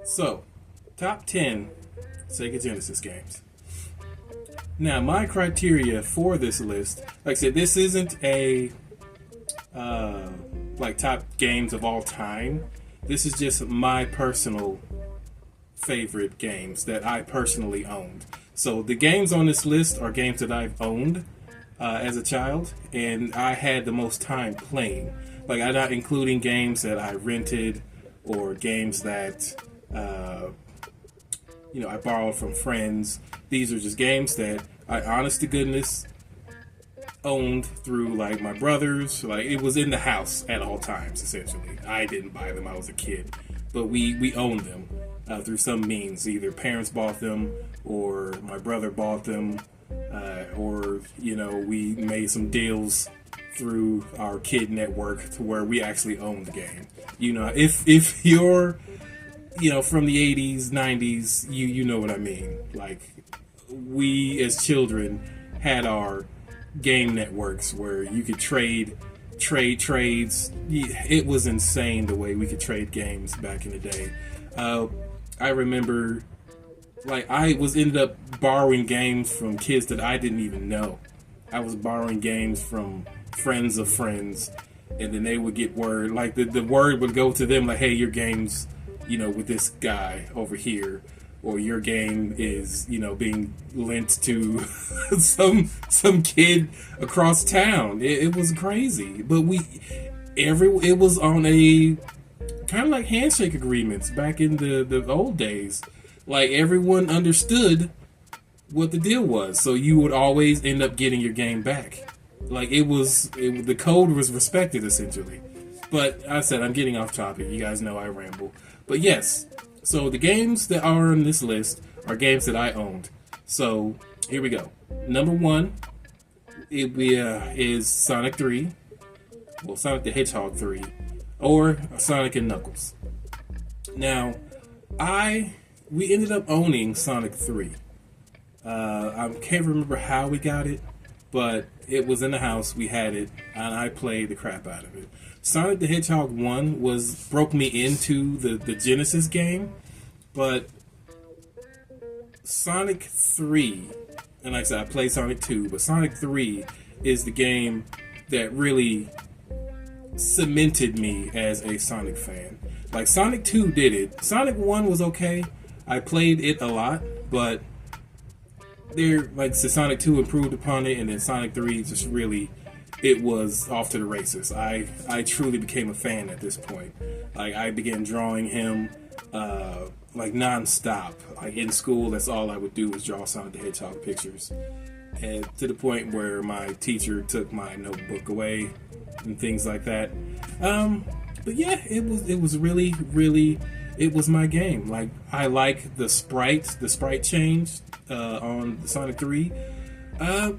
So, top 10 Sega Genesis games. Now, my criteria for this list, like I said, this isn't a like top games of all time. This is just my personal favorite games that I personally owned. So the games on this list are games that I've owned as a child, and I had the most time playing. Like, I'm not including games that I rented or games that I borrowed from friends. These are just games that I, honest to goodness, owned through like my brothers. Like, it was in the house at all times. Essentially, I didn't buy them. I was a kid, but we owned them through some means. Either parents bought them, or my brother bought them, or we made some deals through our kid network to where we actually owned the game. If you're from the 80s, 90s, you know what I mean. Like, we as children had our game networks where you could trade trades. It was insane the way we could trade games back in the day. I remember, like, I was ended up borrowing games from kids that I didn't even know. I was borrowing games from friends of friends, and then they would get word, like the word would go to them like, hey, your game's with this guy over here, or your game is being lent to some kid across town. It was crazy, but it was on a kind of like handshake agreements back in the old days. Like, everyone understood what the deal was, so you would always end up getting your game back. Like, the code was respected essentially. But I said I'm getting off topic. You guys know I ramble. But yes, so the games that are on this list are games that I owned. So here we go. Number one, is Sonic 3. Well, Sonic the Hedgehog 3. Or Sonic and Knuckles. Now, we ended up owning Sonic 3. I can't remember how we got it, but it was in the house, we had it, and I played the crap out of it. Sonic the Hedgehog 1 broke me into the Genesis game, but Sonic 3, and like I said, I played Sonic 2, but Sonic 3 is the game that really cemented me as a Sonic fan. Like, Sonic 2 did it. Sonic 1 was okay. I played it a lot, but Sonic 2 improved upon it, and then Sonic 3 just really, it was off to the races. I truly became a fan at this point. Like, I began drawing him like non-stop. Like, in school, that's all I would do was draw Sonic the Hedgehog pictures. And to the point where my teacher took my notebook away and things like that. But yeah, it was really, really, it was my game. Like, I like the sprite change on Sonic 3. I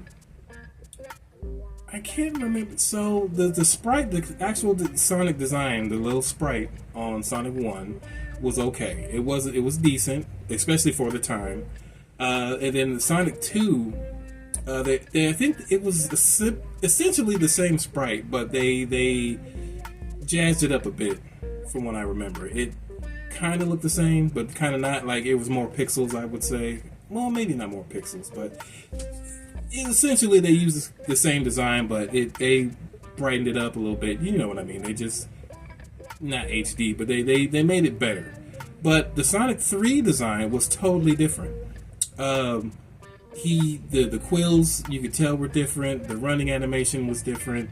can't remember. So the sprite, the actual Sonic design, the little sprite on Sonic 1 was okay. It was decent, especially for the time. And then Sonic 2, I think it was essentially the same sprite, but they jazzed it up a bit from what I remember. It kind of looked the same, but kind of not. Like, it was more pixels, I would say. Well, maybe not more pixels, but essentially they used the same design, but they brightened it up a little bit. You know what I mean? They just, not HD, but they made it better. But the Sonic 3 design was totally different. The quills, you could tell, were different. The running animation was different.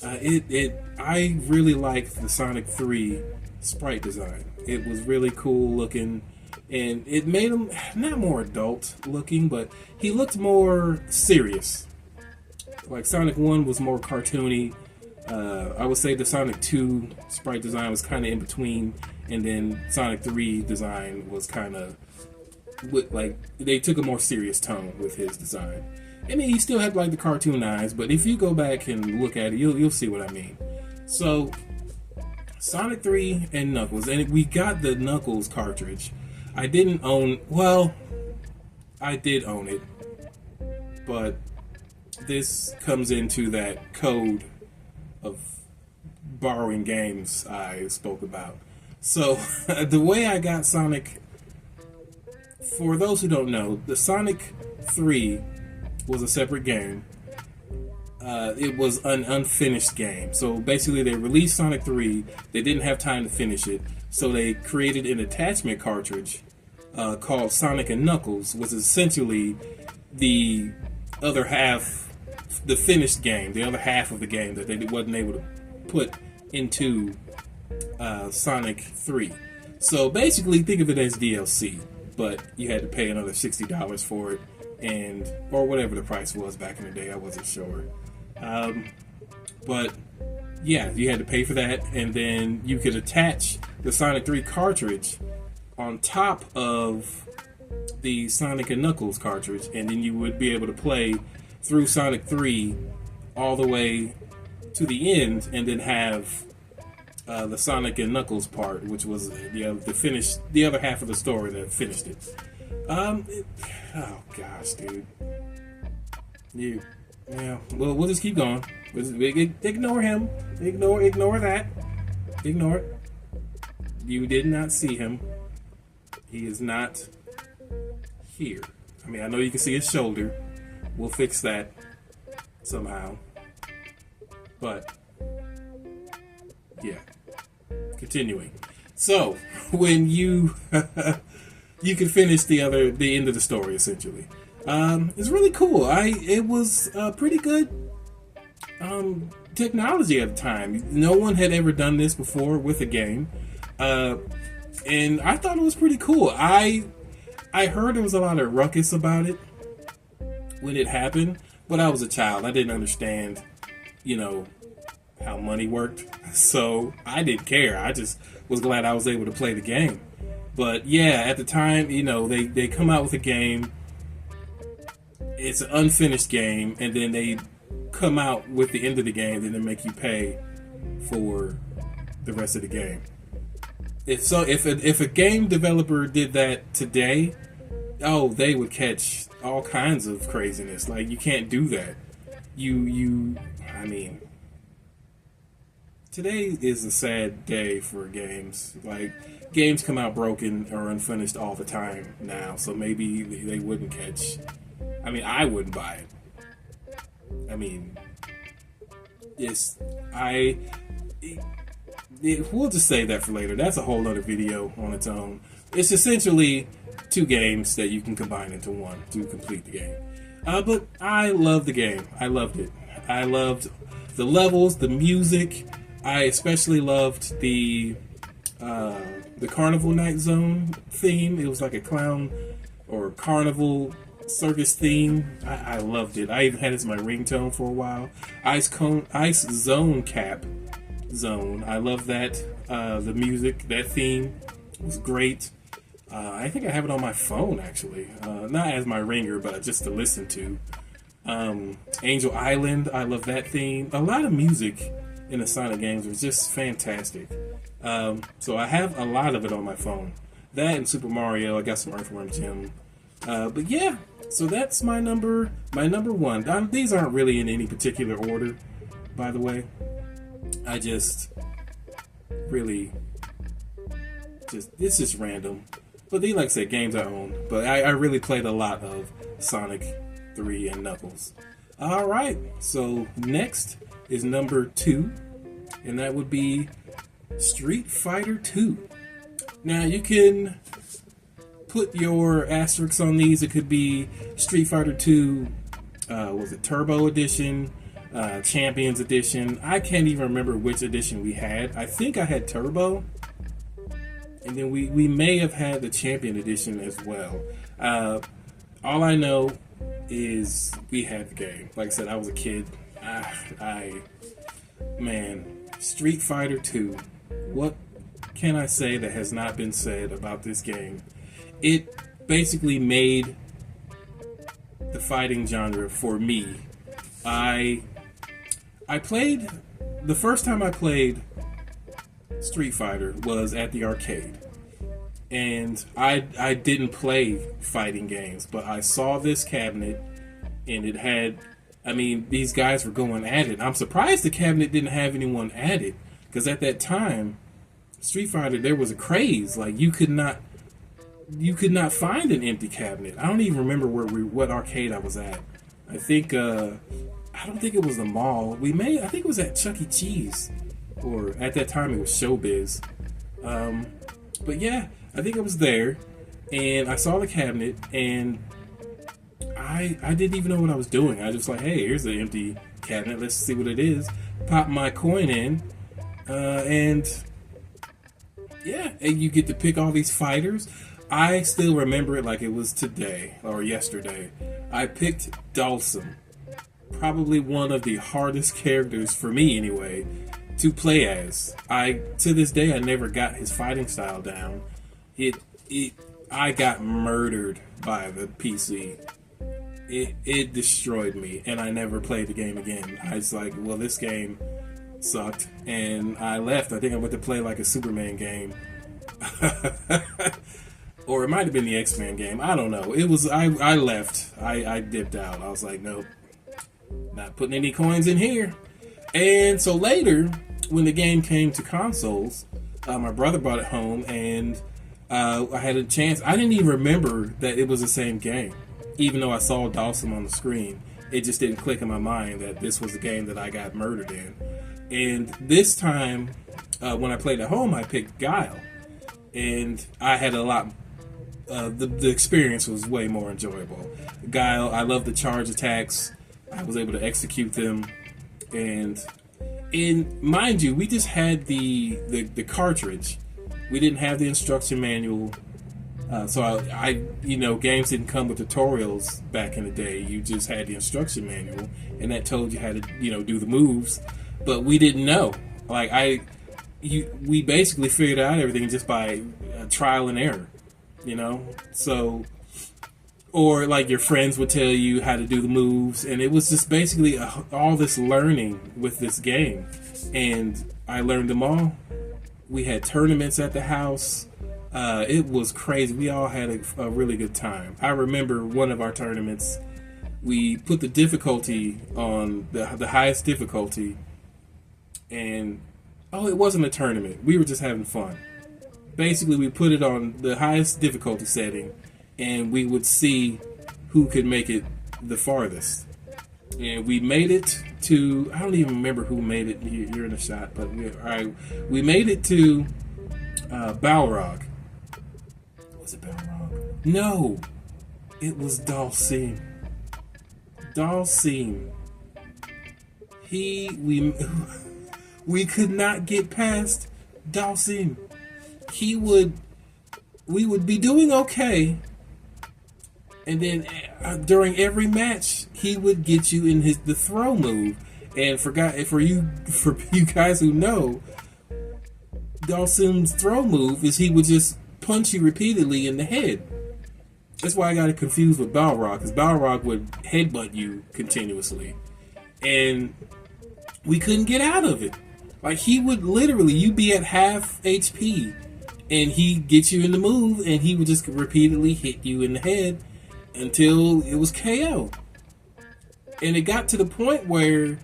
I really liked the Sonic 3 sprite design. It was really cool looking, and it made him not more adult looking, but he looked more serious. Like, Sonic 1 was more cartoony. I would say the Sonic 2 sprite design was kind of in between, and then Sonic 3 design was kind of like, they took a more serious tone with his design. I mean, he still had like the cartoon eyes, but if you go back and look at it, you'll see what I mean. So, Sonic 3 and Knuckles, and we got the Knuckles cartridge. I didn't own, well, I did own it, but this comes into that code of borrowing games I spoke about. So the way I got Sonic, for those who don't know, the Sonic 3 was a separate game. It was an unfinished game. So basically, they released Sonic 3. They didn't have time to finish it. So they created an attachment cartridge called Sonic and Knuckles, which is essentially the other half, the finished game, the other half of the game that they wasn't able to put into Sonic 3. So basically, think of it as DLC, but you had to pay another $60 for it, and or whatever the price was back in the day. I wasn't sure. But yeah, you had to pay for that, and then you could attach the Sonic 3 cartridge on top of the Sonic and Knuckles cartridge, and then you would be able to play through Sonic 3 all the way to the end, and then have the Sonic and Knuckles part, which was the other half of the story that finished it. Oh gosh, dude. Yeah. Well, we'll just keep going. Ignore him. Ignore that. Ignore it. You did not see him. He is not here. I mean, I know you can see his shoulder. We'll fix that somehow. But yeah. Continuing. So when you you can finish the end of the story essentially. It's really cool. It was pretty good technology at the time. No one had ever done this before with a game, and I thought it was pretty cool. I heard there was a lot of ruckus about it when it happened, but I was a child. I didn't understand, how money worked, so I didn't care. I just was glad I was able to play the game. But yeah, at the time, they come out with a game. It's an unfinished game, and then they come out with the end of the game, and then make you pay for the rest of the game. If a game developer did that today, they would catch all kinds of craziness. Like, you can't do that. I mean, today is a sad day for games. Like, games come out broken or unfinished all the time now, so maybe they wouldn't catch. I mean, I wouldn't buy it. I mean, we'll just save that for later. That's a whole other video on its own. It's essentially two games that you can combine into one to complete the game. But I love the game. I loved it. I loved the levels, the music. I especially loved the Carnival Night Zone theme. It was like a clown or carnival circus theme. I loved it. I even had it as my ringtone for a while. Ice Zone Cap Zone. I love that. The music, that theme was great. I think I have it on my phone actually. Not as my ringer, but just to listen to. Angel Island. I love that theme. A lot of music in the Sonic games was just fantastic. So I have a lot of it on my phone. That and Super Mario. I got some Earthworm Jim. But yeah, so that's my number one. These aren't really in any particular order, by the way. I just really it's just random. But they, like I said, games I own. But I really played a lot of Sonic 3 and Knuckles. Alright, so next is number 2, and that would be Street Fighter 2. Now you can put your asterisks on these. It could be Street Fighter 2, was it Turbo Edition, Champions Edition. I can't even remember which edition we had. I think I had Turbo, and then we may have had the Champion Edition as well. All I know is we had the game. Like I said, I was a kid. Street Fighter 2. What can I say that has not been said about this game? It basically made the fighting genre for me. I played, the first time I played Street Fighter was at the arcade. And I didn't play fighting games, but I saw this cabinet and it had, these guys were going at it. I'm surprised the cabinet didn't have anyone at it, because at that time, Street Fighter, there was a craze. Like you could not find an empty cabinet. I don't even remember what arcade I was at. I think I don't think it was the mall. I think it was at Chuck E. Cheese, or at that time it was Showbiz. But yeah, I think I was there, and I saw the cabinet, and I didn't even know what I was doing. I was just like, hey, here's an empty cabinet. Let's see what it is. Pop my coin in, and yeah, and you get to pick all these fighters. I still remember it like it was today or yesterday. I picked Dawson, probably one of the hardest characters for me anyway to play as. To this day I never got his fighting style down. It I got murdered by the PC. It destroyed me, and I never played the game again. I was like, well, this game sucked, and I left. I think I went to play like a Superman game. Or it might have been the X-Men game. I don't know. It was I left. I dipped out. I was like, nope, not putting any coins in here. And so later, when the game came to consoles, my brother brought it home, and I had a chance. I didn't even remember that it was the same game, even though I saw Dawson on the screen. It just didn't click in my mind that this was the game that I got murdered in. And this time, when I played at home, I picked Guile, and I had a lot. The experience was way more enjoyable. Guile, I love the charge attacks. I was able to execute them, and mind you, we just had the cartridge. We didn't have the instruction manual, so I games didn't come with tutorials back in the day. You just had the instruction manual, and that told you how to do the moves, but we didn't know. Like we basically figured out everything just by trial and error. So, or like your friends would tell you how to do the moves, and it was just basically all this learning with this game, and I learned them all. We had tournaments at the house. It was crazy. We all had a really good time. I remember one of our tournaments, we put the difficulty on the highest difficulty, and it wasn't a tournament. We were just having fun. Basically, we put it on the highest difficulty setting, and we would see who could make it the farthest. And we made it to, I don't even remember who made it. You're in a shot, but we made it to Balrog. Was it Balrog? No, it was Dhalsim. Dhalsim. We could not get past Dhalsim. We would be doing okay, and then during every match, he would get you in the throw move. And for you guys who know, Dhalsim's throw move is he would just punch you repeatedly in the head. That's why I got it confused with Balrog, because Balrog would headbutt you continuously, and we couldn't get out of it. Like, he would literally, you'd be at half HP, and he'd get you in the move, and he would just repeatedly hit you in the head until it was KO. And it got to the point where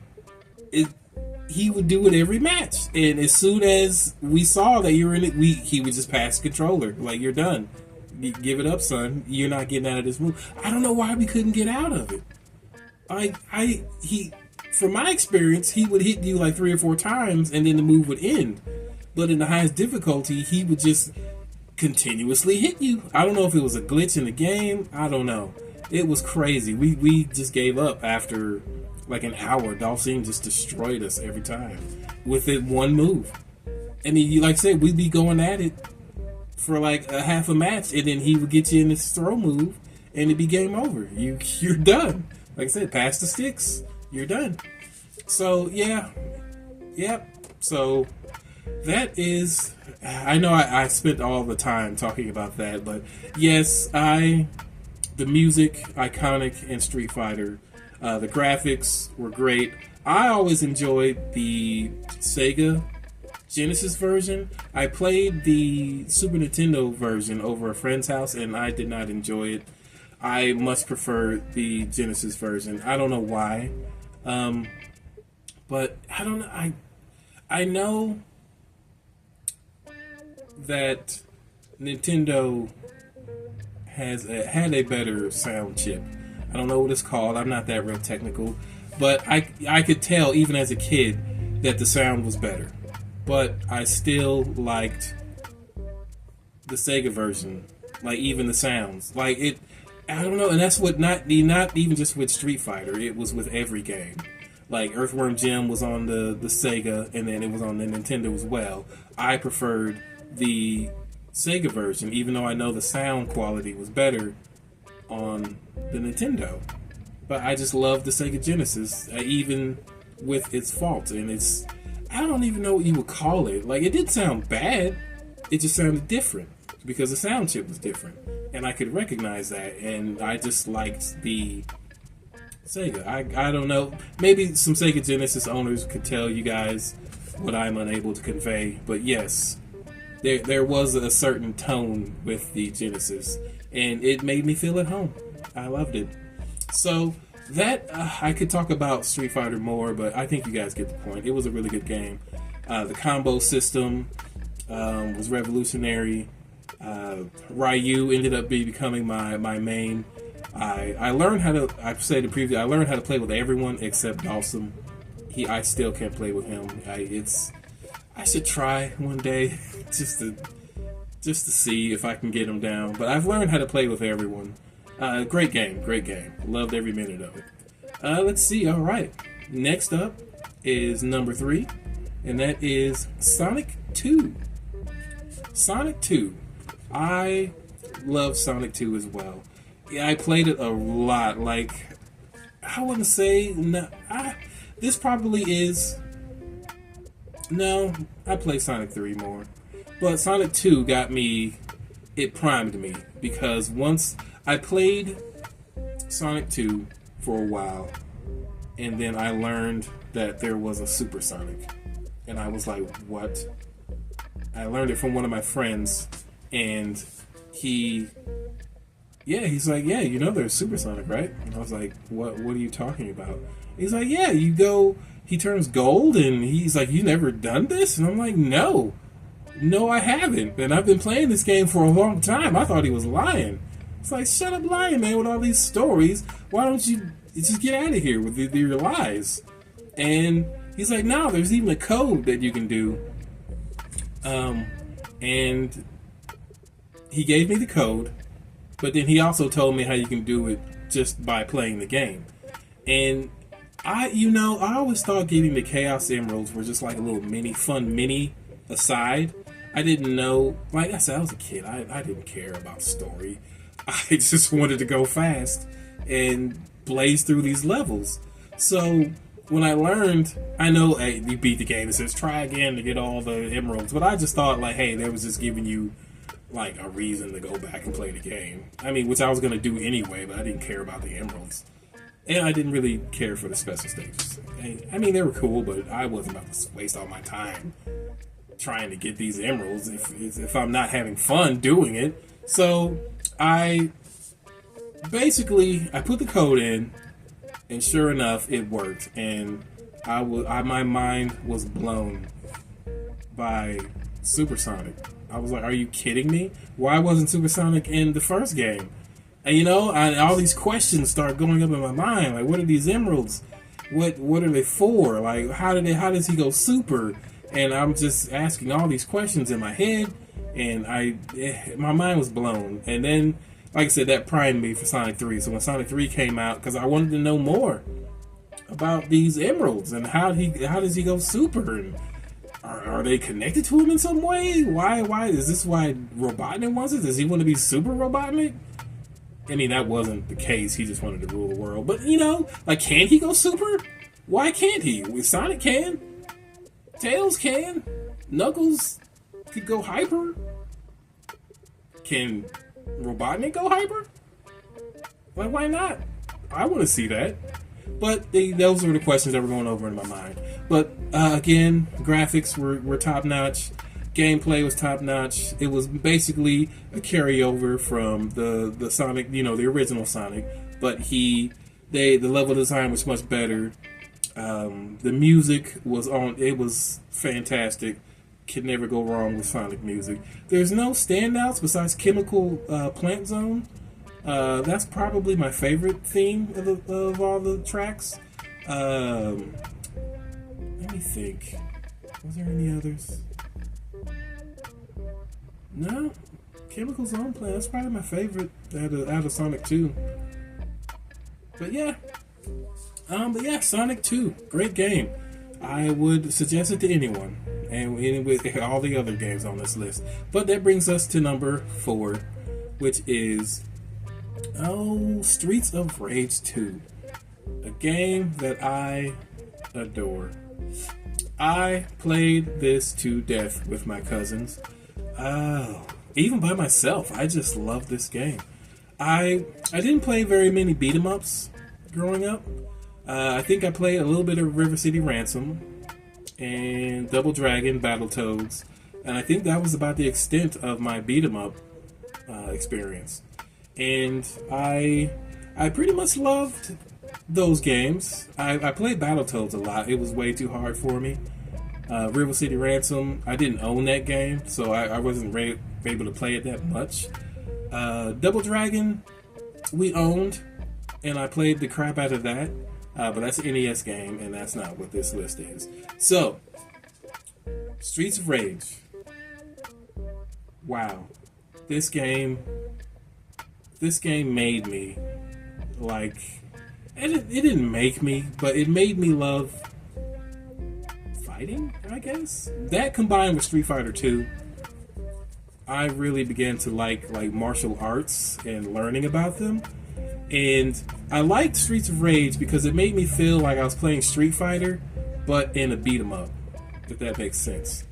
he would do it every match. And as soon as we saw that you were in it, he would just pass the controller. Like, you're done. Give it up, son. You're not getting out of this move. I don't know why we couldn't get out of it. From my experience, he would hit you like 3 or 4 times, and then the move would end. But in the highest difficulty, he would just continuously hit you. I don't know if it was a glitch in the game. I don't know. It was crazy. We just gave up after like an hour. Dhalsim just destroyed us every time with it one move. And then, like I said, we'd be going at it for like a half a match, and then he would get you in this throw move, and it'd be game over. You're done. Like I said, pass the sticks. You're done. So yeah. Yep. So that is, I know I spent all the time talking about that, but yes, the music, iconic in Street Fighter. The graphics were great. I always enjoyed the Sega Genesis version. I played the Super Nintendo version over a friend's house, and I did not enjoy it. I much prefer the Genesis version. I don't know why. But I don't know. I know that Nintendo had a better sound chip. I don't know what it's called. I'm not that real technical, but I could tell even as a kid that the sound was better. But I still liked the Sega version, like even the sounds, like it. I don't know, and that's what not even just with Street Fighter. It was with every game. Like Earthworm Jim was on the Sega, and then it was on the Nintendo as well. I preferred the Sega version, even though I know the sound quality was better on the Nintendo. But I just love the Sega Genesis, even with its faults. And it's, I don't even know what you would call it. Like, it didn't sound bad, it just sounded different because the sound chip was different. And I could recognize that, and I just liked the Sega. I don't know. Maybe some Sega Genesis owners could tell you guys what I'm unable to convey. But yes, there was a certain tone with the Genesis, and it made me feel at home. I loved it. So that I could talk about Street Fighter more, but I think you guys get the point. It was a really good game. The combo system was revolutionary. Ryu ended up becoming my main. I learned how to. I've said it previously. I learned how to play with everyone except Dawson. I still can't play with him. I should try one day just to see if I can get him down. But I've learned how to play with everyone. Great game. Loved every minute of it. Let's see. All right. Next up is number 3, and that is Sonic 2. Sonic 2. I love Sonic 2 as well. Yeah, I played it a lot. Like, I wouldn't say... this probably is... No, I play Sonic 3 more. But Sonic 2 got me... It primed me. Because once I played Sonic 2 for a while, and then I learned that there was a Super Sonic. And I was like, what? I learned it from one of my friends, and he's like, yeah, you know there's Super Sonic, right? And I was like, what are you talking about? He's like, yeah, he turns gold, and he's like, you never done this? And I'm like, no, I haven't, and I've been playing this game for a long time. I thought he was lying. It's like, shut up lying, man, with all these stories. Why don't you just get out of here with your lies? And he's like, no, there's even a code that you can do. And he gave me the code, but then he also told me how you can do it just by playing the game. And I always thought getting the Chaos Emeralds were just like a little fun mini aside. I didn't know, like I said, I was a kid. I didn't care about story. I just wanted to go fast and blaze through these levels. So when I learned, I know, hey, you beat the game, it says try again to get all the emeralds, but I just thought, like, hey, that was just giving you, like, a reason to go back and play the game. I mean, which I was going to do anyway, but I didn't care about the emeralds. And I didn't really care for the special stages. I mean, they were cool, but I wasn't about to waste all my time trying to get these emeralds if I'm not having fun doing it. So I put the code in, and sure enough, it worked. And my mind was blown by Super Sonic. I was like, are you kidding me? Why wasn't Super Sonic in the first game? And all these questions start going up in my mind. Like, what are these emeralds? What are they for? Like, how does he go super? And I'm just asking all these questions in my head, and my mind was blown. And then, like I said, that primed me for Sonic 3. So when Sonic 3 came out, because I wanted to know more about these emeralds and how does he go super, and are they connected to him in some way? Why is this why Robotnik wants it? Does he want to be Super Robotnik? I mean, that wasn't the case. He just wanted to rule the world. But, like, can he go super? Why can't he? Sonic can. Tails can. Knuckles could go hyper. Can Robotnik go hyper? Like, why not? I want to see that. But those were the questions that were going over in my mind. But, again, graphics were top-notch. Gameplay was top-notch. It was basically a carryover from the Sonic, the original Sonic. But the level design was much better. The music was it was fantastic. can never go wrong with Sonic music. There's no standouts besides Chemical Plant Zone. That's probably my favorite theme of all the tracks. Let me think. Was there any others? No. Chemical Zone Plant. That's probably my favorite out of Sonic 2. But yeah. Sonic 2. Great game. I would suggest it to anyone. And with all the other games on this list. But that brings us to number 4, which is Streets of Rage 2. A game that I adore. I played this to death with my cousins. Even by myself. I just love this game. I didn't play very many beat 'em ups growing up. I think I played a little bit of River City Ransom and Double Dragon Battletoads, and I think that was about the extent of my beat 'em up experience. And I pretty much loved those games. I played Battletoads a lot. It was way too hard for me. River City Ransom, I didn't own that game, so I wasn't able to play it that much. Double Dragon, we owned, and I played the crap out of that. But that's an NES game, and that's not what this list is. So, Streets of Rage. Wow. This game made me, like, it didn't make me, but it made me love fighting, I guess. That combined with Street Fighter 2, I really began to like martial arts and learning about them. And I liked Streets of Rage because it made me feel like I was playing Street Fighter, but in a beat 'em up, if that makes sense.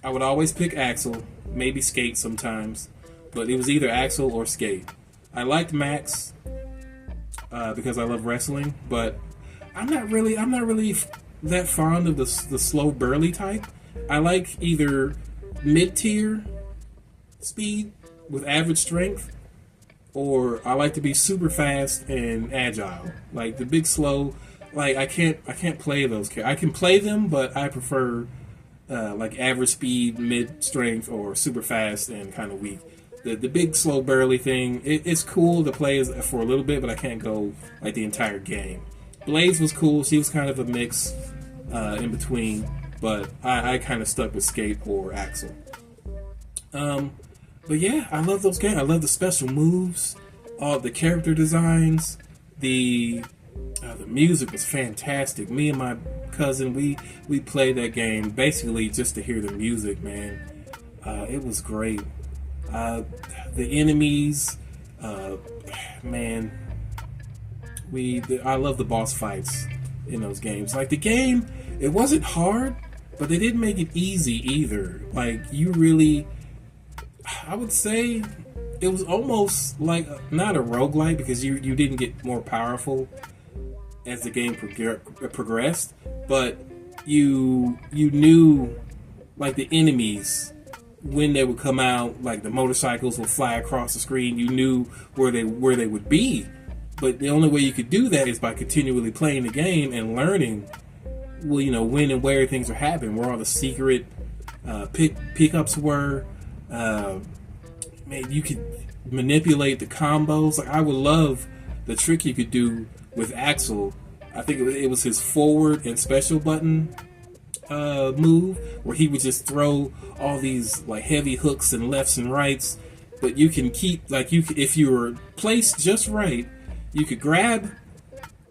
I would always pick Axel, maybe Skate sometimes, but it was either Axel or Skate. I liked Max because I love wrestling, but I'm not really that fond of the slow burly type. I like either mid-tier speed with average strength, or I like to be super fast and agile. Like the big slow, like I can't play those characters. I can play them, but I prefer like average speed, mid strength, or super fast and kind of weak. The big slow burly thing, it's cool to play for a little bit, but I can't go like the entire game. Blaze was cool. She was kind of a mix in between, but I kind of stuck with Skate or Axel. But yeah, I love those games. I love the special moves, all the character designs, the music was fantastic. Me and my cousin, we played that game basically just to hear the music, man. It was great. The enemies, man, I love the boss fights in those games. Like the game, it wasn't hard, but they didn't make it easy either. Like you really, I would say it was almost like not a roguelike because you didn't get more powerful as the game progressed, but you knew like the enemies when they would come out, like the motorcycles would fly across the screen. You knew where they would be, but the only way you could do that is by continually playing the game and learning, well, you know, when and where things are happening, where all the secret pickups were. Man, you could manipulate the combos. Like I would love the trick you could do with Axel. I think it was his forward and special button move, where he would just throw all these like heavy hooks and lefts and rights. But you can keep if you were placed just right, you could grab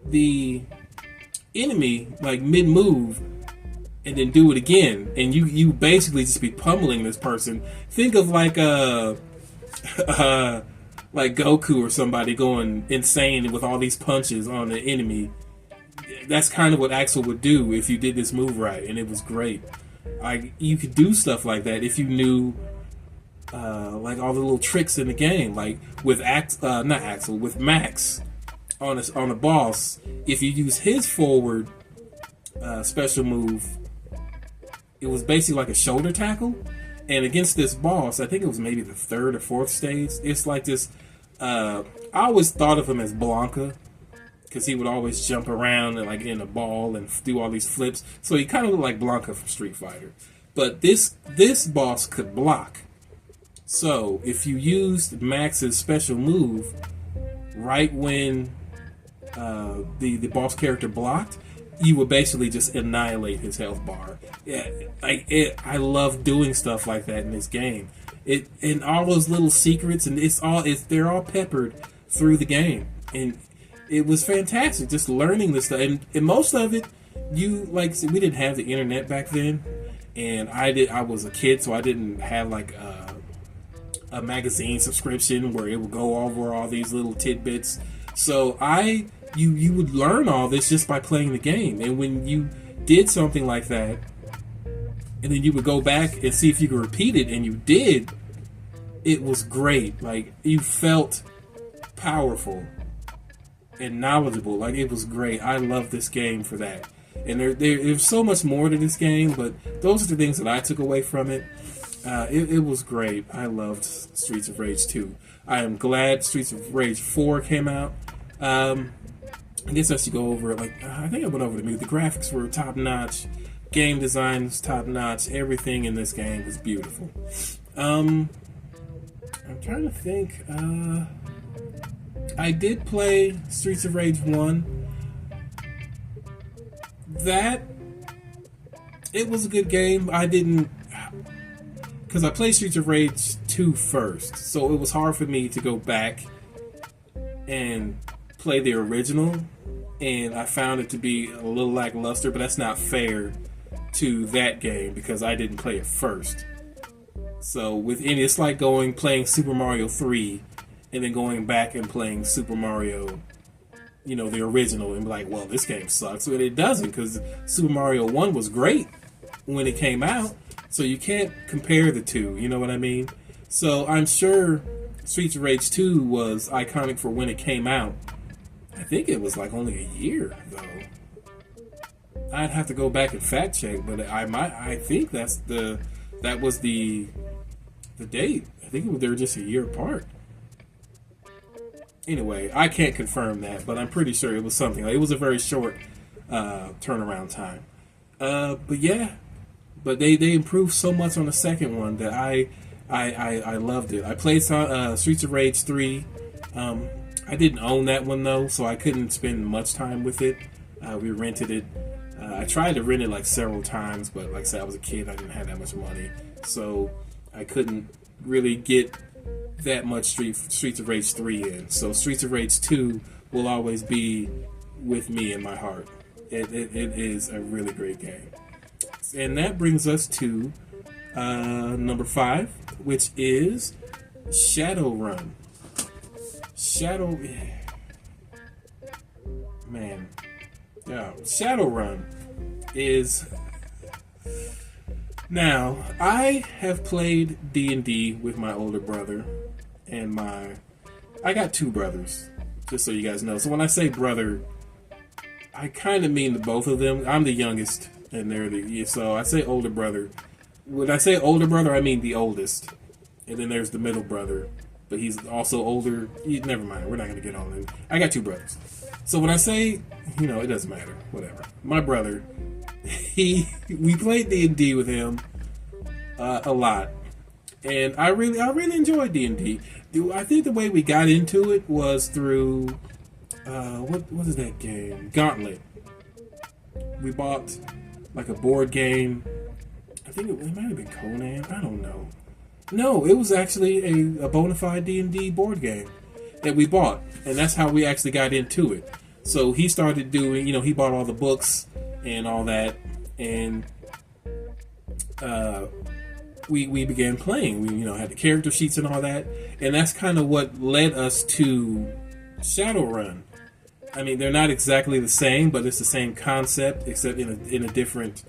the enemy like mid move and then do it again, and you basically just be pummeling this person. Think of like like Goku or somebody going insane with all these punches on the enemy. That's kind of what Axel would do if you did this move right, and it was great. You could do stuff like that if you knew like all the little tricks in the game, like with with Max on a boss. If you use his forward special move, it was basically like a shoulder tackle. And against this boss, I think it was maybe the third or fourth stage, it's like this, I always thought of him as Blanca, because he would always jump around and like in a ball and do all these flips. So he kind of looked like Blanca from Street Fighter. But this boss could block. So if you used Max's special move right when the boss character blocked, you would basically just annihilate his health bar. Yeah, I love doing stuff like that in this game. And all those little secrets, and they're all peppered through the game, and it was fantastic just learning this stuff. And most of it, we didn't have the internet back then, and I was a kid, so I didn't have like a magazine subscription where it would go over all these little tidbits. So you would learn all this just by playing the game. And when you did something like that, and then you would go back and see if you could repeat it, and you did, it was great. Like, you felt powerful and knowledgeable. Like, it was great. I love this game for that. And there's so much more to this game, but those are the things that I took away from it. It was great. I loved Streets of Rage 2. I am glad Streets of Rage 4 came out. I guess I should go over it. I think I went over the graphics were top notch, game design was top notch. Everything in this game was beautiful. I'm trying to think. I did play Streets of Rage 1. It was a good game. I didn't, because I played Streets of Rage 2 first, so it was hard for me to go back and play the original, and I found it to be a little lackluster, but that's not fair to that game because I didn't play it first. So it's like playing Super Mario 3 and then going back and playing Super Mario, the original, and be like, well, this game sucks. But it doesn't, because Super Mario 1 was great when it came out, so you can't compare the two, you know what I mean? So I'm sure Streets of Rage 2 was iconic for when it came out. I think it was only a year, though. I'd have to go back and fact check, but I think that was the date. I think they were just a year apart. Anyway, I can't confirm that, but I'm pretty sure it was something. It was a very short turnaround time. But yeah, but they improved so much on the second one that I loved it. I played Streets of Rage 3. I didn't own that one though, so I couldn't spend much time with it. We rented it. I tried to rent it several times, but like I said, I was a kid. I didn't have that much money, so I couldn't really get that much Streets of Rage 3 in. So Streets of Rage 2 will always be with me in my heart. It is a really great game. And that brings us to number 5, which is Shadowrun. Shadowrun is... Now, I have played D&D with my older brother, and I got 2 brothers, just so you guys know. So when I say brother, I kind of mean both of them. I'm the youngest, and so I say older brother. When I say older brother, I mean the oldest, and then there's the middle brother, but he's also older. Never mind, we're not going to get on it. I got 2 brothers. So when I say, it doesn't matter, whatever. My brother, we played D&D with him a lot, and I really enjoyed D&D. I think the way we got into it was through what is that game? Gauntlet. We bought a board game. I think it might have been Conan. I don't know. No, it was actually a bona fide D&D board game that we bought, and that's how we actually got into it. So he started doing, he bought all the books and all that, and we began playing. We had the character sheets and all that, and that's kind of what led us to Shadowrun. I mean, they're not exactly the same, but it's the same concept, except in a different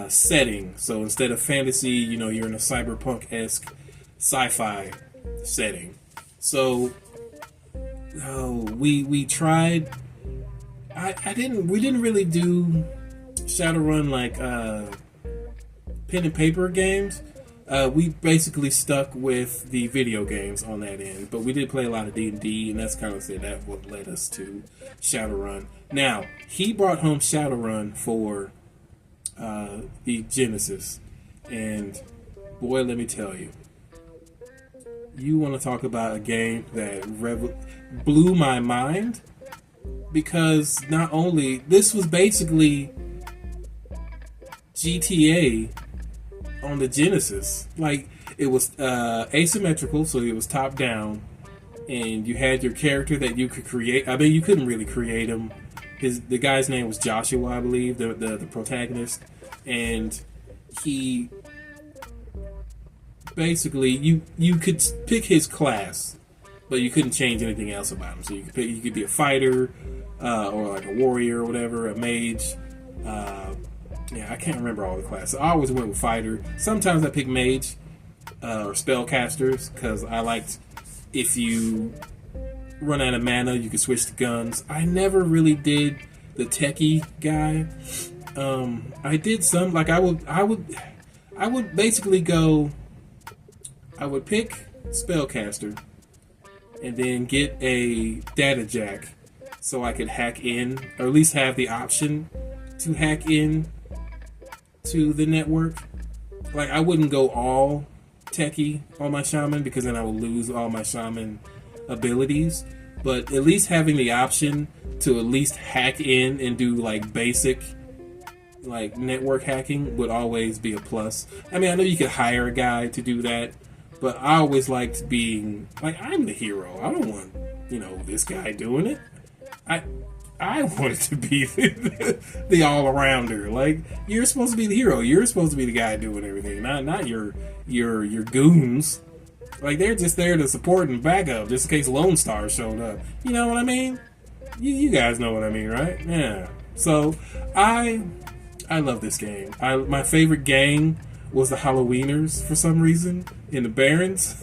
setting. So instead of fantasy, you're in a cyberpunk-esque sci-fi setting. So we tried. We didn't really do Shadowrun pen and paper games. We basically stuck with the video games on that end, but we did play a lot of D&D, and that's kind of what led us to Shadowrun. Now, he brought home Shadowrun for the Genesis, And boy, let me tell you, you want to talk about a game that blew my mind, because not only this was basically GTA on the Genesis. Like, it was asymmetrical, so it was top down, and you had your character that you could create. I mean, you couldn't really create him. The guy's name was Joshua, I believe, the protagonist, and he basically you could pick his class, but you couldn't change anything else about him. So you could be a fighter, or like a warrior or whatever, a mage. Yeah, I can't remember all the classes. I always went with fighter. Sometimes I picked mage or spellcasters, because I liked, if you run out of mana, you could switch to guns. I never really did the techie guy. I did some, like I would basically go. I would pick spellcaster and then get a data jack so I could hack in, or at least have the option to hack in to the network. Like, I wouldn't go all techie on my shaman, because then I would lose all my shaman abilities. But at least having the option to at least hack in and do like basic like network hacking would always be a plus. I mean, I know you could hire a guy to do that, but I always liked being like, I'm the hero. I don't want, this guy doing it. I wanted to be the all-arounder. Like, you're supposed to be the hero. You're supposed to be the guy doing everything, not your goons. Like, they're just there to support and back up, just in case Lone Star showed up. You know what I mean? You guys know what I mean, right? Yeah. So, I love this game. My favorite gang was the Halloweeners for some reason in the Barrens.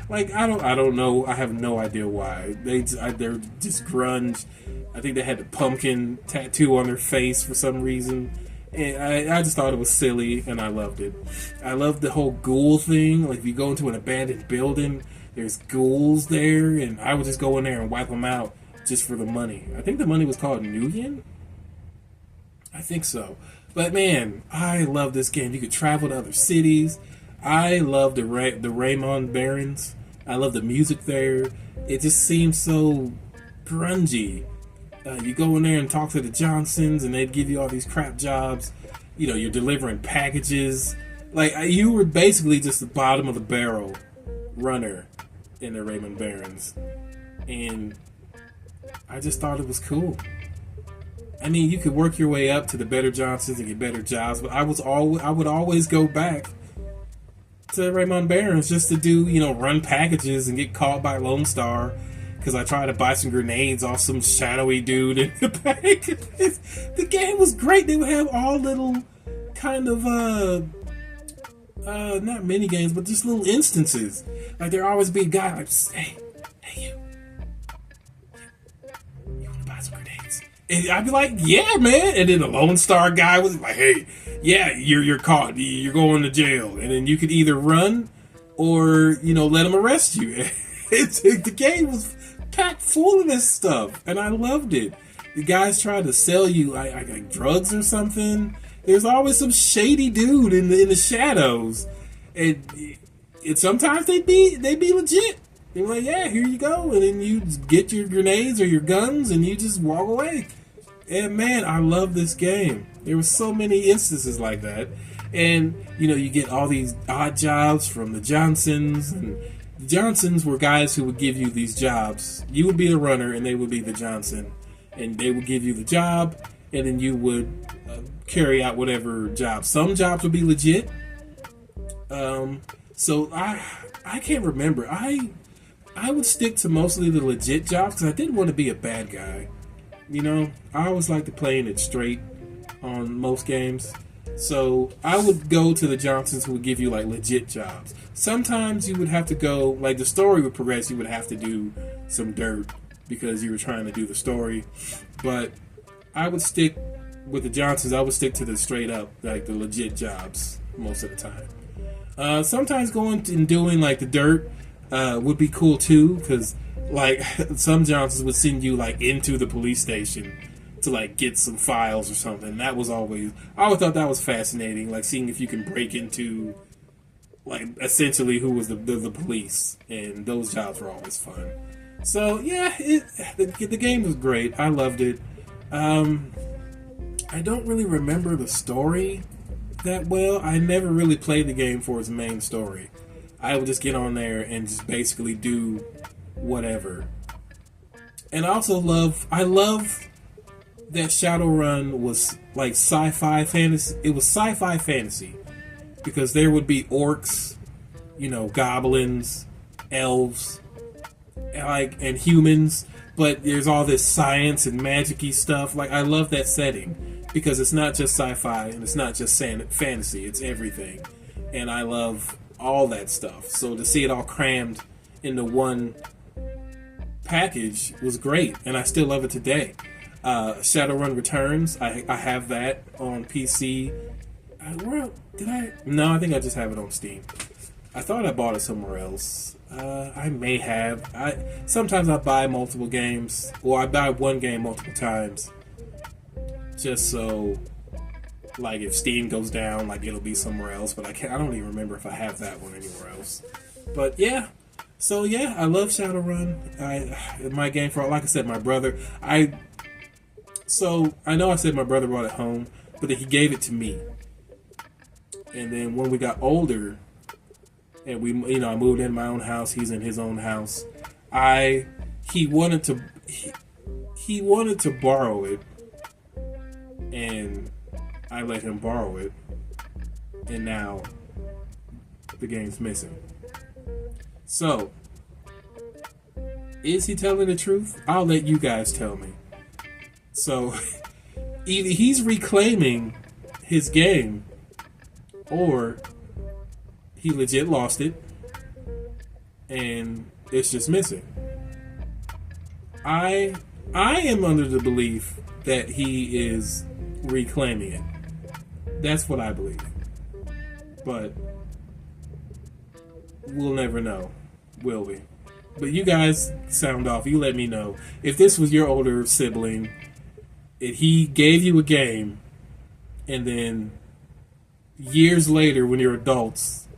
Like, I don't know. I have no idea why. They're just grunge. I think they had the pumpkin tattoo on their face for some reason. And I just thought it was silly, and I loved it. I loved the whole ghoul thing. Like, if you go into an abandoned building, there's ghouls there, and I would just go in there and wipe them out just for the money. I think the money was called Nuyen? I think so. But man, I love this game. You could travel to other cities. I love the Raymond Barrens. I love the music there. It just seems so grungy. You go in there and talk to the Johnsons, and they'd give you all these crap jobs. You're delivering packages. Like, you were basically just the bottom of the barrel runner in the Raymond Barrens. And I just thought it was cool. I mean, you could work your way up to the better Johnsons and get better jobs, but I would always go back to Raymond Barrens just to do, run packages and get caught by Lone Star, because I tried to buy some grenades off some shadowy dude in the back. The game was great. They would have all little kind of not mini games, but just little instances. Like, there always be a guy like, hey you want to buy some grenades? And I'd be like, yeah, man. And then the Lone Star guy was like, hey, yeah, you're caught. You're going to jail. And then you could either run or, let them arrest you. The game was packed full of this stuff, and I loved it. The guys tried to sell you like drugs or something. There's always some shady dude in the shadows, and sometimes they'd be legit. They're like, yeah, here you go, and then you get your grenades or your guns, and you just walk away. And man, I love this game. There were so many instances like that, and you get all these odd jobs from the Johnsons, and the Johnsons were guys who would give you these jobs. You would be the runner, and they would be the Johnson. And they would give you the job, and then you would carry out whatever job. Some jobs would be legit. So I can't remember. I would stick to mostly the legit jobs, because I didn't want to be a bad guy. I always like to play it straight on most games. So I would go to the Johnsons, who would give you like legit jobs. Sometimes you would have to go, like, the story would progress, you would have to do some dirt because you were trying to do the story. But I would stick with the Johnsons. I would stick to the straight up, like, the legit jobs most of the time. Sometimes going and doing like the dirt would be cool too, because like some Johnsons would send you like into the police station to like get some files or something. That was always I always thought that was fascinating, like seeing if you can break into like essentially who was the police, and those jobs were always fun. So yeah, the game was great. I loved it. I don't really remember the story that well. I never really played the game for its main story. I would just get on there and just basically do whatever. And I love that Shadowrun was like sci-fi fantasy. It was sci-fi fantasy because there would be orcs, goblins, elves, and humans, but there's all this science and magic-y stuff. Like, I love that setting because it's not just sci-fi and it's not just fantasy, it's everything. And I love all that stuff. So to see it all crammed into one package was great, and I still love it today. Shadowrun Returns, I have that on PC. No, I think I just have it on Steam. I thought I bought it somewhere else. I may have. Sometimes I buy multiple games, or I buy one game multiple times, just so, like, if Steam goes down, like, it'll be somewhere else. But I don't even remember if I have that one anywhere else. But yeah, so yeah, I love Shadowrun. My game for, like I said, my brother. So I know I said my brother brought it home, but then he gave it to me. And then when we got older, and I moved in my own house, he's in his own house. He wanted to borrow it, and I let him borrow it, and now the game's missing. So, is he telling the truth? I'll let you guys tell me. So, either he's reclaiming his game, or he legit lost it, and it's just missing. I am under the belief that he is reclaiming it. That's what I believe. But we'll never know, will we? But you guys sound off. You let me know. If this was your older sibling, if he gave you a game, and then years later when you're adults,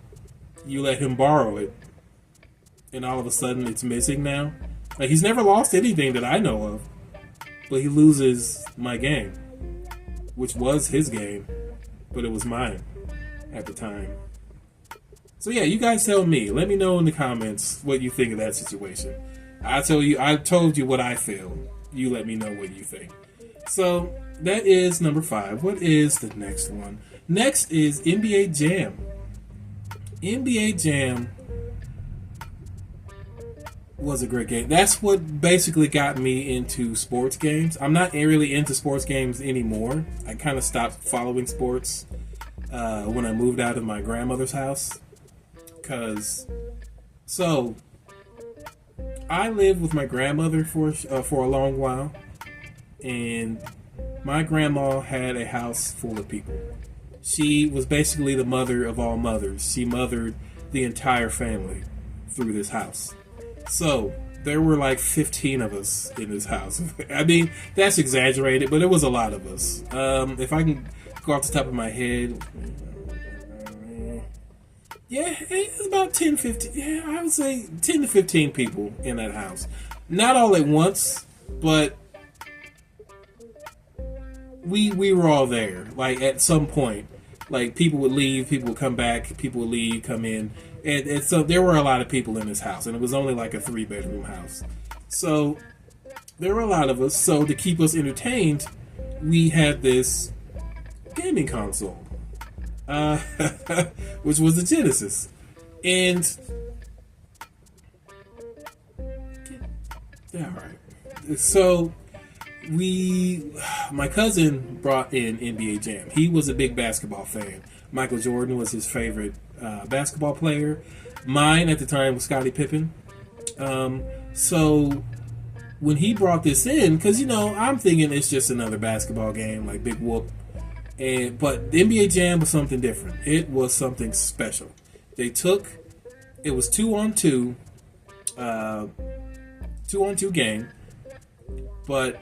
you let him borrow it, and all of a sudden it's missing now. Like, he's never lost anything that I know of, but he loses my game, which was his game, but it was mine at the time. So yeah, you guys tell me. Let me know in the comments what you think of that situation. I told you what I feel. You let me know what you think. So that is number 5. What is the next one? Next is NBA Jam. NBA Jam was a great game. That's what basically got me into sports games. I'm not really into sports games anymore. I kind of stopped following sports when I moved out of my grandmother's house. So I lived with my grandmother for a long while, and my grandma had a house full of people. She was basically the mother of all mothers. She mothered the entire family through this house. So there were like 15 of us in this house. I mean, that's exaggerated, but it was a lot of us. If I can go off the top of my head, yeah, it's about 10, 15. Yeah, I would say 10 to 15 people in that house. Not all at once, but we were all there. Like, at some point, like, people would leave, people would come back, people would leave, come in, and so there were a lot of people in this house, and it was only like a 3-bedroom house. So there were a lot of us. So to keep us entertained, we had this gaming console, which was the Genesis, and yeah, all right. So my cousin brought in NBA Jam. He was a big basketball fan. Michael Jordan was his favorite basketball player. Mine at the time was Scottie Pippen. So when he brought this in, because I'm thinking it's just another basketball game, like Big Whoop, but the NBA Jam was something different. It was something special. It was 2-on-2, 2-on-2 game, but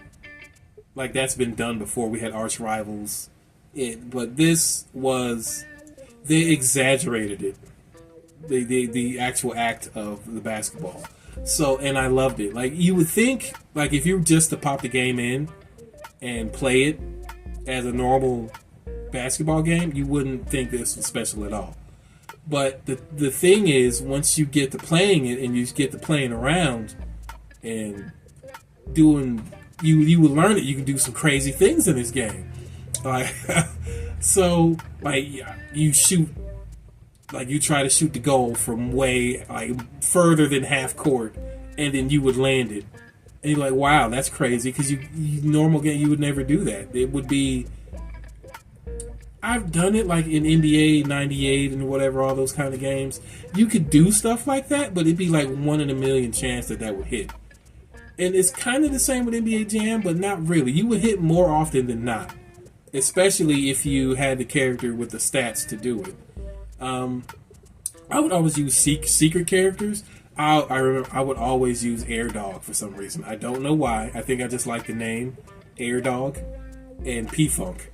Like that's been done before. We had arch rivals, but this was they exaggerated it. The actual act of the basketball. So and I loved it. Like you would think, like if you were just to pop the game in and play it as a normal basketball game, you wouldn't think this was special at all. But the thing is, once you get to playing it and you get to playing around and doing, you will learn that you can do some crazy things in this game. Like, so like you shoot, like you try to shoot the goal from way like further than half court, and then you would land it, and you're like, wow, that's crazy because you normal game you would never do that. It would be. I've done it like in NBA 98 and whatever, all those kind of games. You could do stuff like that, but it'd be like 1 in a million chance that would hit. And it's kind of the same with NBA Jam, but not really. You would hit more often than not, especially if you had the character with the stats to do it. I would always use secret characters. I remember I would always use Air Dog for some reason. I don't know why. I think I just like the name Air Dog and P-Funk.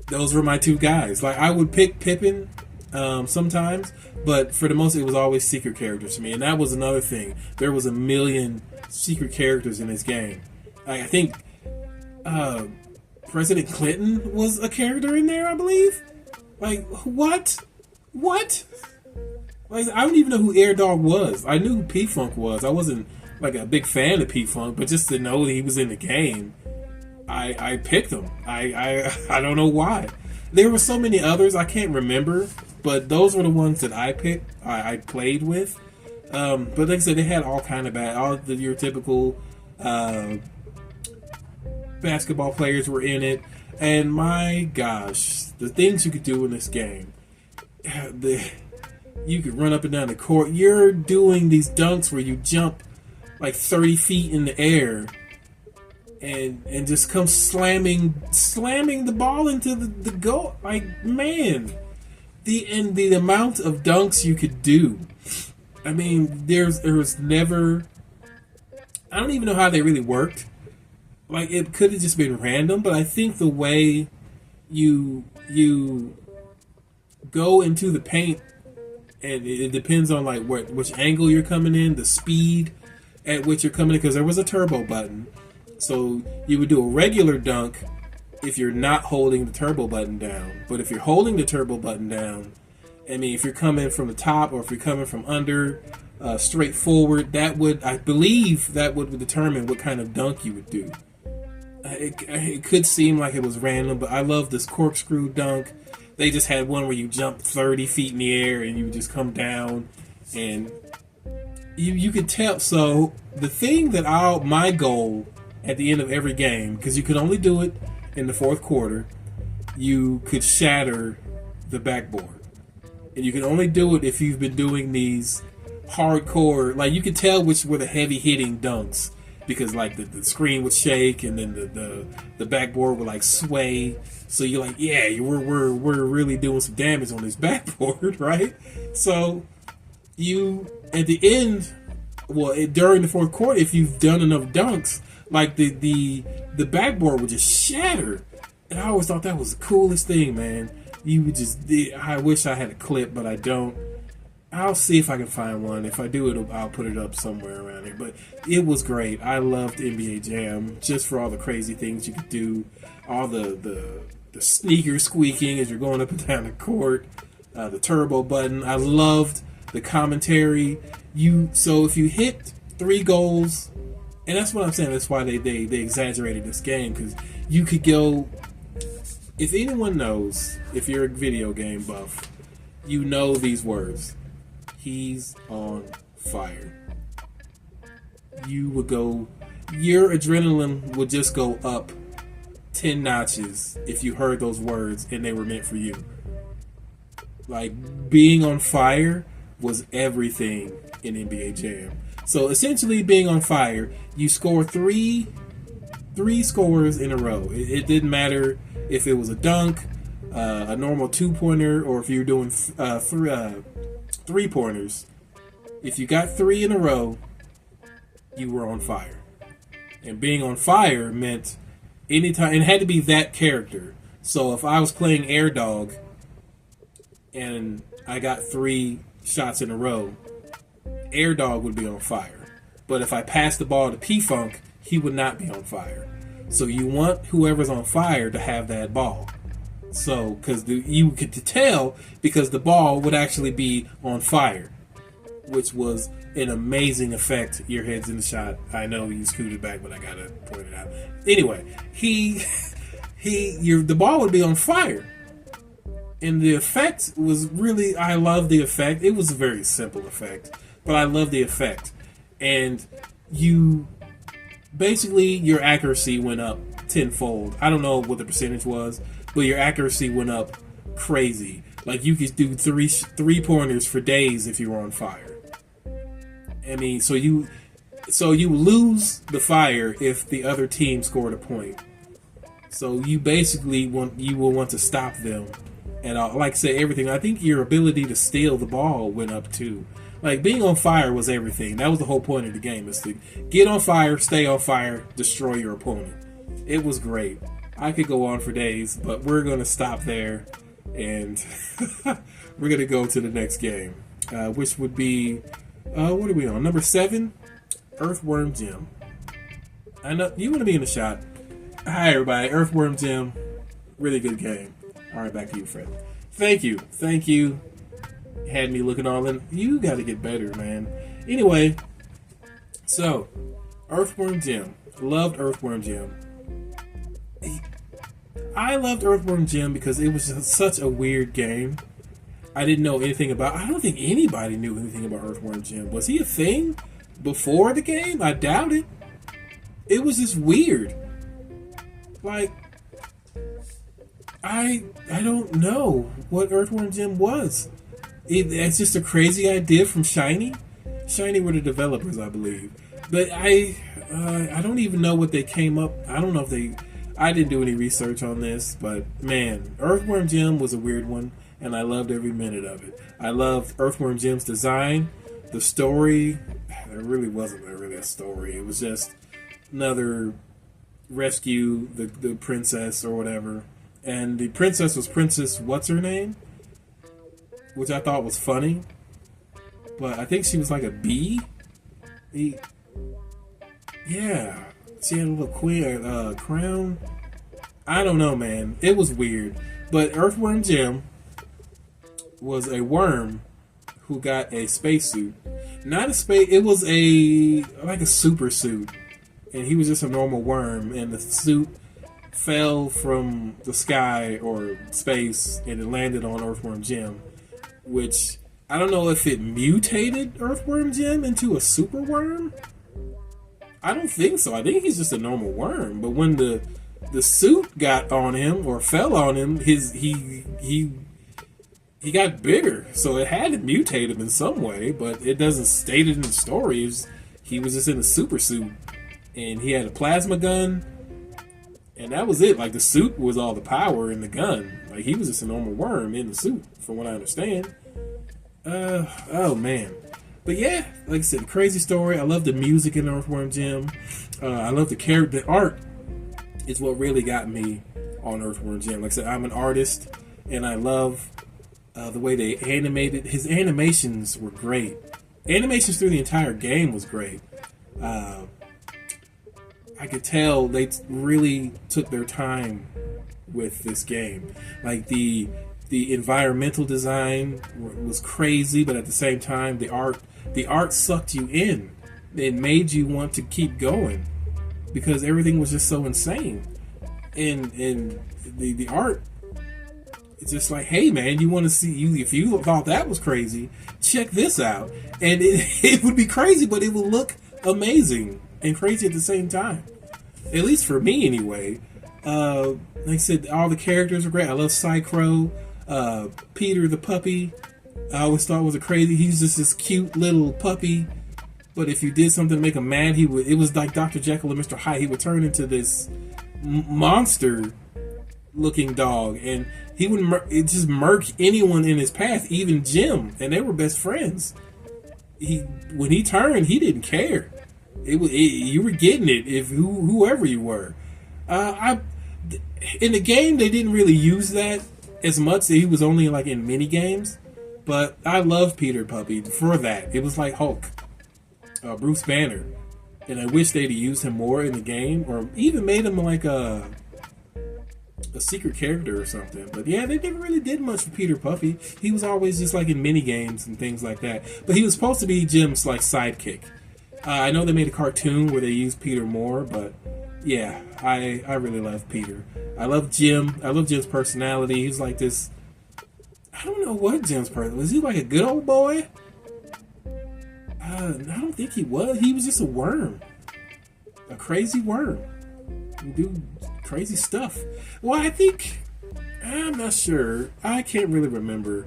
Those were my two guys. Like I would pick Pippin sometimes, but for the most, it was always secret characters to me. And that was another thing. There was a million secret characters in this game. I think President Clinton was a character in there, I believe. Like what? What? Like I don't even know who Air Dog was. I knew who P-Funk was. I wasn't like a big fan of P-Funk, but just to know that he was in the game. I picked them. I don't know why. There were so many others I can't remember, but those were the ones that I picked. I played with. But like I said, they had all kind of your typical basketball players were in it, and my gosh, the things you could do in this game. You could run up and down the court. You're doing these dunks where you jump like 30 feet in the air. And just come slamming the ball into the goal. Like man, the amount of dunks you could do. I mean, there was never. I don't even know how they really worked. Like it could have just been random, but I think the way you go into the paint, and it depends on like which angle you're coming in, the speed at which you're coming in, because there was a turbo button. So you would do a regular dunk if you're not holding the turbo button down. But if you're holding the turbo button down, I mean, if you're coming from the top or if you're coming from under, straight forward, I believe that would determine what kind of dunk you would do. It could seem like it was random, but I love this corkscrew dunk. They just had one where you jump 30 feet in the air and you just come down, and you could tell. So the thing that my goal at the end of every game, because you could only do it in the fourth quarter, you could shatter the backboard. And you can only do it if you've been doing these hardcore, like you could tell which were the heavy hitting dunks, because like the screen would shake and then the backboard would like sway. So you're like, yeah, we're really doing some damage on this backboard, right? So you, at the end, during the fourth quarter, if you've done enough dunks, like the backboard would just shatter, and I always thought that was the coolest thing, man. You would just, I wish I had a clip, but I don't. I'll see if I can find one. If I do, I'll put it up somewhere around here. But it was great. I loved NBA Jam just for all the crazy things you could do, all the sneaker squeaking as you're going up and down the court, the turbo button. I loved the commentary. So if you hit 3 goals. And that's what I'm saying. That's why they exaggerated this game, because you could go. If anyone knows, if you're a video game buff, you know these words. He's on fire. You would go. Your adrenaline would just go up 10 notches if you heard those words and they were meant for you. Like being on fire was everything in NBA Jam. So essentially, being on fire, you score three scores in a row. It didn't matter if it was a dunk, a normal 2-pointer, or if you were doing 3-pointers. If you got 3 in a row, you were on fire. And being on fire meant anytime it had to be that character. So if I was playing Air Dog and I got 3 shots in a row, Air Dog would be on fire. But if I passed the ball to P-Funk, he would not be on fire. So you want whoever's on fire to have that ball. So, because you could tell, because the ball would actually be on fire, which was an amazing effect. Your head's in the shot. I know you scooted back, but I gotta point it out. Anyway, the ball would be on fire, and the effect was really. I love the effect. It was a very simple effect, but I love the effect, and basically your accuracy went up tenfold. I don't know what the percentage was, but your accuracy went up crazy. Like you could do three pointers for days if you were on fire. I mean, so you lose the fire if the other team scored a point. So you basically will want to stop them. And like I said, everything. I think your ability to steal the ball went up too. Like being on fire was everything. That was the whole point of the game, is to get on fire, stay on fire, destroy your opponent. It was great. I could go on for days, but we're gonna stop there, and we're gonna go to the next game, which would be what are we on? Number 7, Earthworm Jim. I know you want to be in the shot. Hi everybody, Earthworm Jim, really good game. All right, back to you, Fred. Thank you. Had me looking all in. You got to get better, man. Anyway, so Earthworm Jim. Loved Earthworm Jim. I loved Earthworm Jim because it was just such a weird game. I didn't know anything about. I don't think anybody knew anything about Earthworm Jim. Was he a thing before the game? I doubt it. It was just weird. Like, I don't know what Earthworm Jim was. It's just a crazy idea from Shiny. Shiny were the developers, I believe. But I don't even know what they came up. I don't know if I didn't do any research on this, but man, Earthworm Jim was a weird one, and I loved every minute of it. I loved Earthworm Jim's design, the story. There really wasn't really a story. It was just another rescue the princess or whatever. And the princess was Princess what's her name? Which I thought was funny. But I think she was like a bee. Yeah. She had a little queen crown. I don't know, man. It was weird. But Earthworm Jim was a worm who got a spacesuit. Not a space. It was like a super suit. And he was just a normal worm. And the suit fell from the sky or space and it landed on Earthworm Jim. Which, I don't know if it mutated Earthworm Jim into a super worm. I don't think so. I think he's just a normal worm. But when the suit got on him or fell on him, he got bigger. So it had to mutate him in some way, but it doesn't state it in the story. He was just in a super suit, and he had a plasma gun, and that was it. Like the suit was all the power in the gun. Like he was just a normal worm in the suit, from what I understand. Oh man. But yeah, like I said, crazy story. I love the music in Earthworm Jim. I love the character. The art is what really got me on Earthworm Jim. Like I said, I'm an artist, and I love the way they animated. His animations were great. Animations through the entire game was great. I could tell they really took their time with this game. Like the environmental design was crazy, but at the same time, the art sucked you in. It made you want to keep going because everything was just so insane. And the art, it's just like, hey man, you want to see you? If you thought that was crazy, check this out. And it would be crazy, but it would look amazing and crazy at the same time. At least for me, anyway. Like I said, all the characters are great. I love Psychro. Peter the puppy, I always thought was a crazy. He's just this cute little puppy, but if you did something to make him mad, it was like Dr. Jekyll and Mr. Hyde. He would turn into this monster-looking dog, and he would just murk anyone in his path, even Jim, and they were best friends. When he turned, he didn't care. You were getting it if whoever you were. I in the game they didn't really use that as much. He was only like in mini games, but I love Peter Puppy for that. It was like Hulk, Bruce Banner, and I wish they'd used him more in the game, or even made him like a secret character or something. But yeah, they never really did much for Peter Puffy. He was always just like in mini games and things like that. But he was supposed to be Jim's like sidekick. I know they made a cartoon where they used Peter more, but yeah, I really love Peter. I love Jim. I love Jim's personality. He's like this. I don't know what Jim's person was. He like a good old boy? I don't think he was. He was just a worm, a crazy worm. He do crazy stuff. Well, I think I'm not sure. I can't really remember.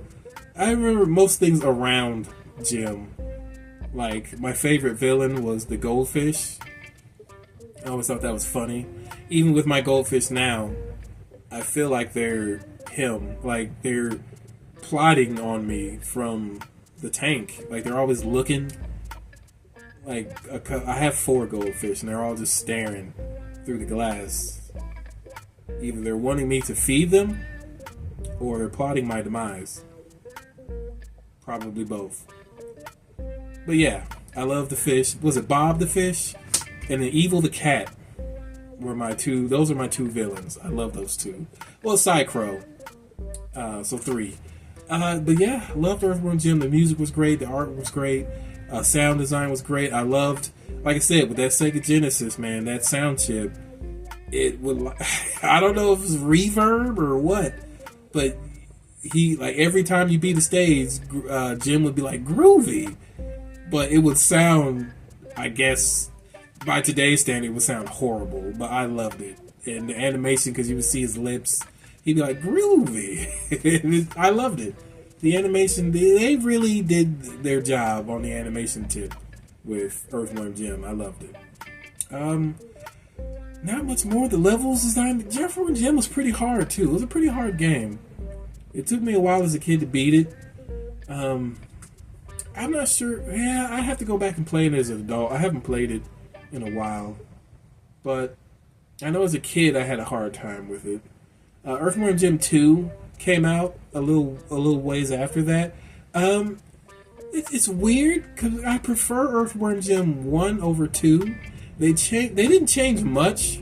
I remember most things around Jim. Like my favorite villain was the goldfish. I always thought that was funny. Even with my goldfish now, I feel like they're him. Like they're plotting on me from the tank. Like they're always looking. Like I have 4 goldfish and they're all just staring through the glass. Either they're wanting me to feed them or they're plotting my demise. Probably both. But yeah, I love the fish. Was it Bob the fish? And then Evil the cat were my 2. Those are my 2 villains. I love those 2. Well, Psy-Crow. So 3. But yeah, I loved Earthworm Jim. The music was great. The art was great. Sound design was great. I loved, like I said, with that Sega Genesis, man, that sound chip. It would, I don't know if it was reverb or what, but he, like, every time you beat the stage, Jim would be like, groovy. But it would sound, I guess, by today's standard, it would sound horrible. But I loved it. And the animation, because you would see his lips, he'd be like, groovy. I loved it. The animation, they really did their job on the animation tip with Earthworm Jim. I loved it. Not much more. The levels design. Earthworm Jim was pretty hard too. It was a pretty hard game. It took me a while as a kid to beat it. I'm not sure. Yeah, I have to go back and play it as an adult. I haven't played it in a while, but I know as a kid I had a hard time with it. Earthworm Jim 2 came out a little ways after that. It's weird because I prefer Earthworm Jim 1 over 2. They didn't change much,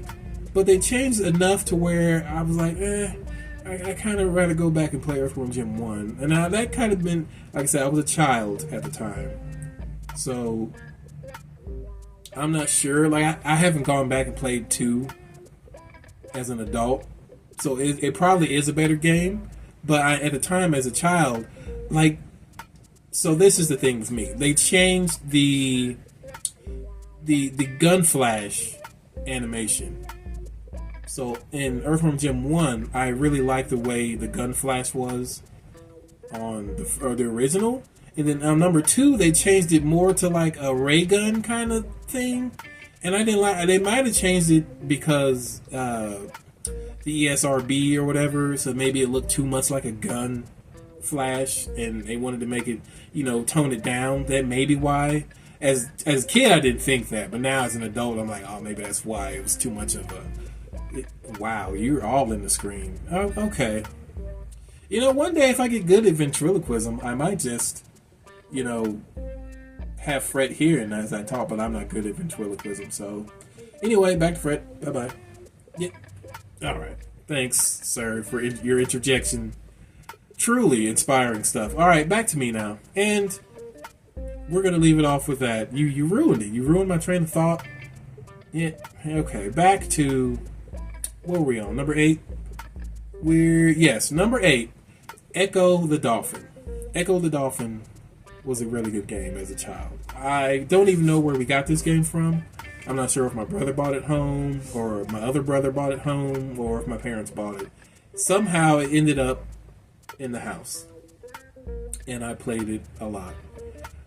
but they changed enough to where I was like, I kind of rather go back and play Earthworm Jim 1. And that kind of been, like I said, I was a child at the time, so I'm not sure. Like I haven't gone back and played 2 as an adult. So it probably is a better game, but at the time as a child, like, so this is the thing with me. They changed the gun flash animation. So in Earthworm Jim 1, I really liked the way the gun flash was on the original. And then on number 2, they changed it more to like a ray gun kind of thing. And I didn't like. They might have changed it because the ESRB or whatever, so maybe it looked too much like a gun flash, and they wanted to make it, tone it down. That may be why. As a kid, I didn't think that, but now as an adult, I'm like, oh, maybe that's why it was too much of wow, you're all in the screen. Oh, okay. One day if I get good at ventriloquism, I might just, have Fred here and as I talk, but I'm not good at ventriloquism. So, anyway, back to Fred. Bye-bye. Yeah. All right. Thanks, sir, for your interjection. Truly inspiring stuff. All right, back to me now. And we're going to leave it off with that. You ruined it. You ruined my train of thought. Yeah. Okay, back to... What were we on? Number 8? Number 8. Echo the Dolphin. Echo the Dolphin was a really good game as a child. I don't even know where we got this game from. I'm not sure if my brother bought it home, or my other brother bought it home, or if my parents bought it. Somehow it ended up in the house. And I played it a lot.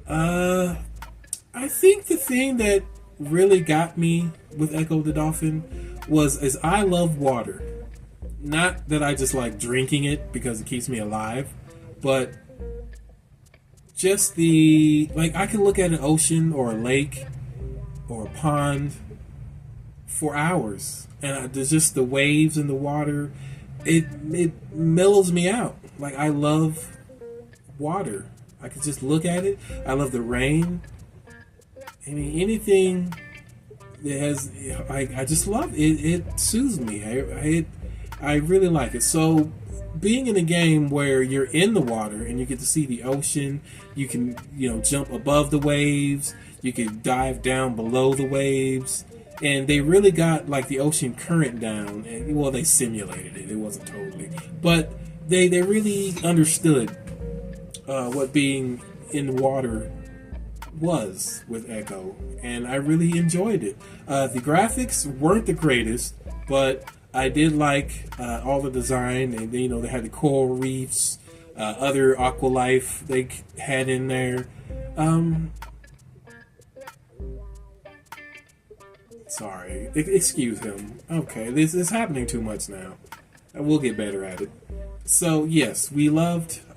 I think the thing that really got me with Echo the Dolphin is I love water. Not that I just like drinking it because it keeps me alive, but just I can look at an ocean or a lake or a pond for hours, and there's just the waves and the water. It mellows me out. Like, I love water. I could just look at it. I love the rain. I mean, anything that has, I just love it. It soothes me. I really like it. So, being in a game where you're in the water and you get to see the ocean, you can, jump above the waves, you can dive down below the waves, and they really got like the ocean current down. And, well, they simulated it. It wasn't totally, but they really understood what being in water was with Echo, and I really enjoyed it. The graphics weren't the greatest, but I did like all the design, and they had the coral reefs, other aqua life they had in there. Sorry, excuse him. Okay, this is happening too much now. We'll get better at it. So yes,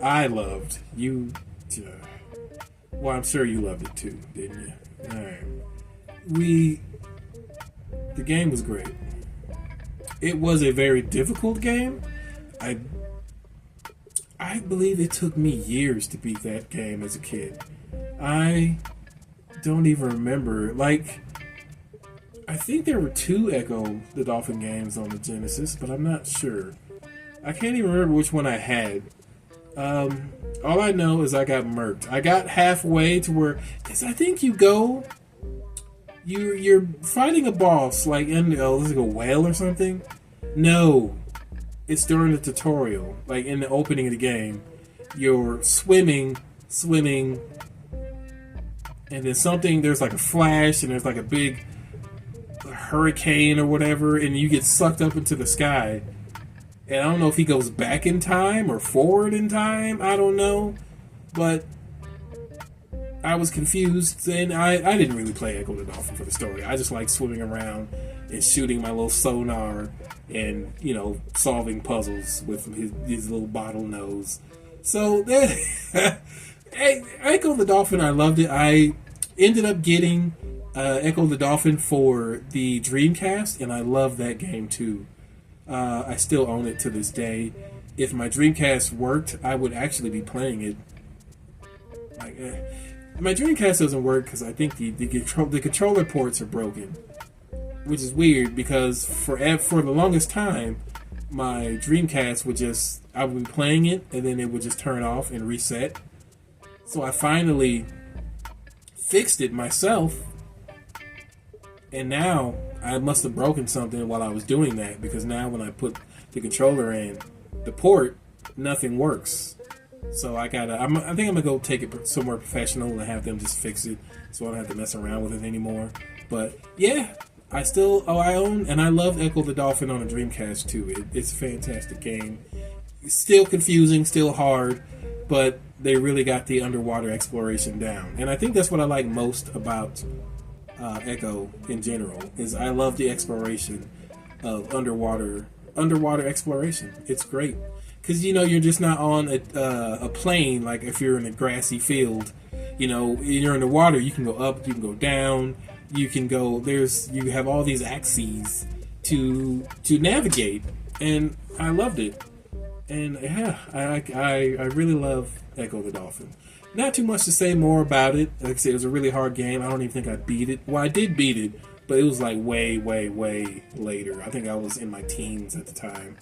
I loved you. Well, I'm sure you loved it too, didn't you? All right. The game was great. It was a very difficult game. I believe it took me years to beat that game as a kid. I don't even remember. Like, I think there were 2 Echo the Dolphin games on the Genesis, but I'm not sure. I can't even remember which one I had. All I know is I got murked. I got halfway to where, because I think you're fighting a boss like in like a whale or something. No, it's during the tutorial, like in the opening of the game. You're swimming, and then there's like a flash, and there's like a big hurricane or whatever, and you get sucked up into the sky. And I don't know if he goes back in time or forward in time. I don't know. But I was confused, and I didn't really play Echo the Dolphin for the story. I just like swimming around and shooting my little sonar and, solving puzzles with his little bottle nose. So, Echo the Dolphin, I loved it. I ended up getting Echo the Dolphin for the Dreamcast, and I love that game too. I still own it to this day. If my Dreamcast worked, I would actually be playing it. My Dreamcast doesn't work because I think the controller ports are broken, which is weird because for the longest time, my Dreamcast I would be playing it and then it would just turn off and reset. So I finally fixed it myself, and now I must have broken something while I was doing that, because now when I put the controller in the port, nothing works. So I think I'm gonna go take it somewhere professional and have them just fix it, so I don't have to mess around with it anymore. But yeah, I own and I love Echo the Dolphin on a Dreamcast too. It's a fantastic game. It's still confusing, still hard, but they really got the underwater exploration down, and I think that's what I like most about Echo in general. Is I love the exploration of underwater exploration. It's great because you're just not on a plane. Like if you're in a grassy field, you're in the water. You can go up, you can go down, you can go. You have all these axes to navigate, and I loved it. And yeah, I really love Echo the Dolphin. Not too much to say more about it. Like I said, it was a really hard game. I don't even think I beat it. Well, I did beat it, but it was like way, way, way later. I think I was in my teens at the time.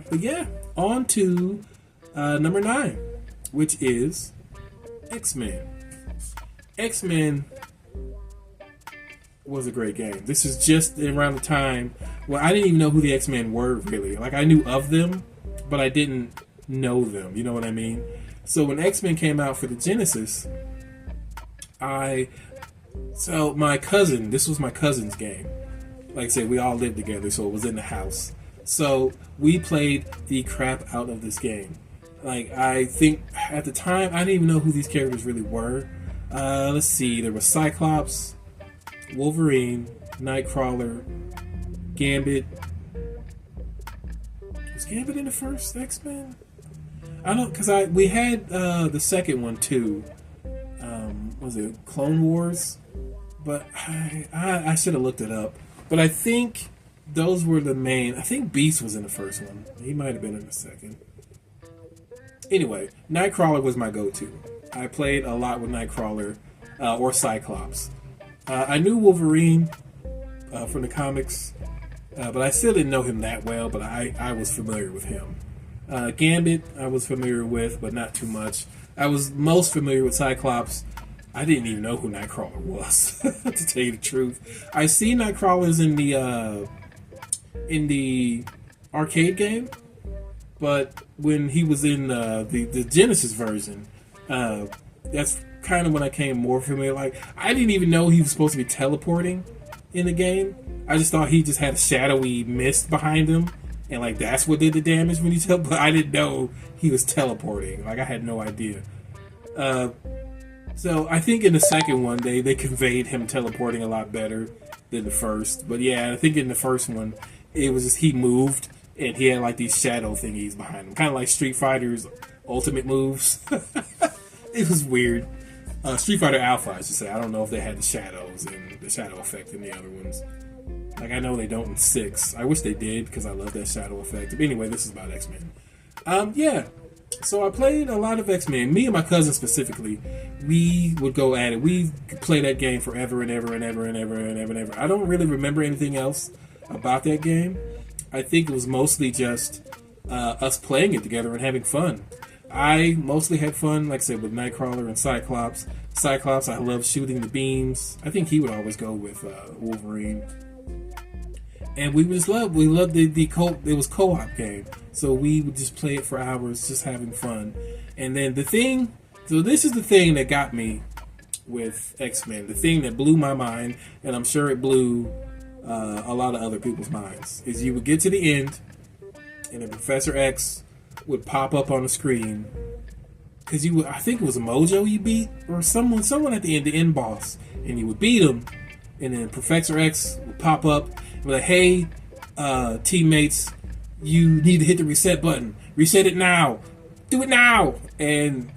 But yeah, on to number 9, which is X-Men. X-Men was a great game. This is just around the time. Well, I didn't even know who the X-Men were, really. Like, I knew of them, but I didn't know them. You know what I mean? So when X-Men came out for the Genesis, this was my cousin's game. Like I said, we all lived together, so it was in the house. So we played the crap out of this game. Like, I think at the time, I didn't even know who these characters really were. Let's see, there was Cyclops, Wolverine, Nightcrawler, Gambit. Was Gambit in the first X-Men? I don't, because we had the second one too. Was it Clone Wars? but I should have looked it up. But I think those were the main. I think Beast was in the first one. He might have been in the second. Anyway, Nightcrawler was my go-to. I played a lot with Nightcrawler or Cyclops. I knew Wolverine from the comics, but I still didn't know him that well, but I was familiar with him. Gambit, I was familiar with, but not too much. I was most familiar with Cyclops. I didn't even know who Nightcrawler was, to tell you the truth. I see Nightcrawlers in the arcade game, but when he was in the Genesis version, that's kind of when I came more familiar. Like, I didn't even know he was supposed to be teleporting in the game. I just thought he just had a shadowy mist behind him, and like that's what did the damage when he teleported. But I didn't know he was teleporting. Like, I had no idea. So I think in the second one they conveyed him teleporting a lot better than the first. But yeah, I think in the first one it was just he moved and he had like these shadow thingies behind him, kind of like Street Fighter's ultimate moves. It was weird. Street Fighter Alpha, I should say. I don't know if they had the shadows and the shadow effect in the other ones. Like, I know they don't in 6. I wish they did because I love that shadow effect. But anyway, this is about X-Men. Yeah. So I played a lot of X-Men. Me and my cousin specifically, we would go at it. We could play that game forever and ever and ever and ever and ever and ever. I don't really remember anything else about that game. I think it was mostly just us playing it together and having fun. I mostly had fun, like I said, with Nightcrawler and Cyclops. Cyclops, I love shooting the beams. I think he would always go with Wolverine. And we loved it was co-op game. So we would just play it for hours, just having fun. And then this is the thing that got me with X-Men. The thing that blew my mind, and I'm sure it blew a lot of other people's minds, is you would get to the end, and then Professor X would pop up on the screen. Because I think it was Mojo you beat, or someone at the end, the end boss. And you would beat him, and then Professor X would pop up and be like, hey, teammates, you need to hit the reset button. Reset it now. Do it now. And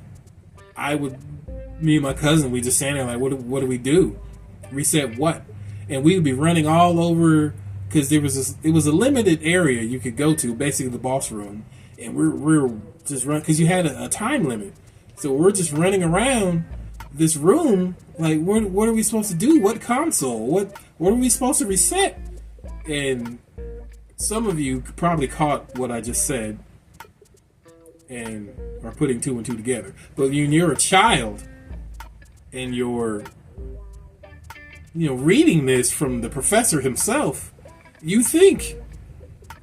me and my cousin, we just stand there like, what do we do? Reset what? And we would be running all over, because it was a limited area you could go to, basically the boss room. And we're just running, because you had a time limit. So we're just running around this room, like, what are we supposed to do? What console? What are we supposed to reset? And some of you probably caught what I just said and are putting 2 and 2 together. But when you're a child and you're reading this from the professor himself, you think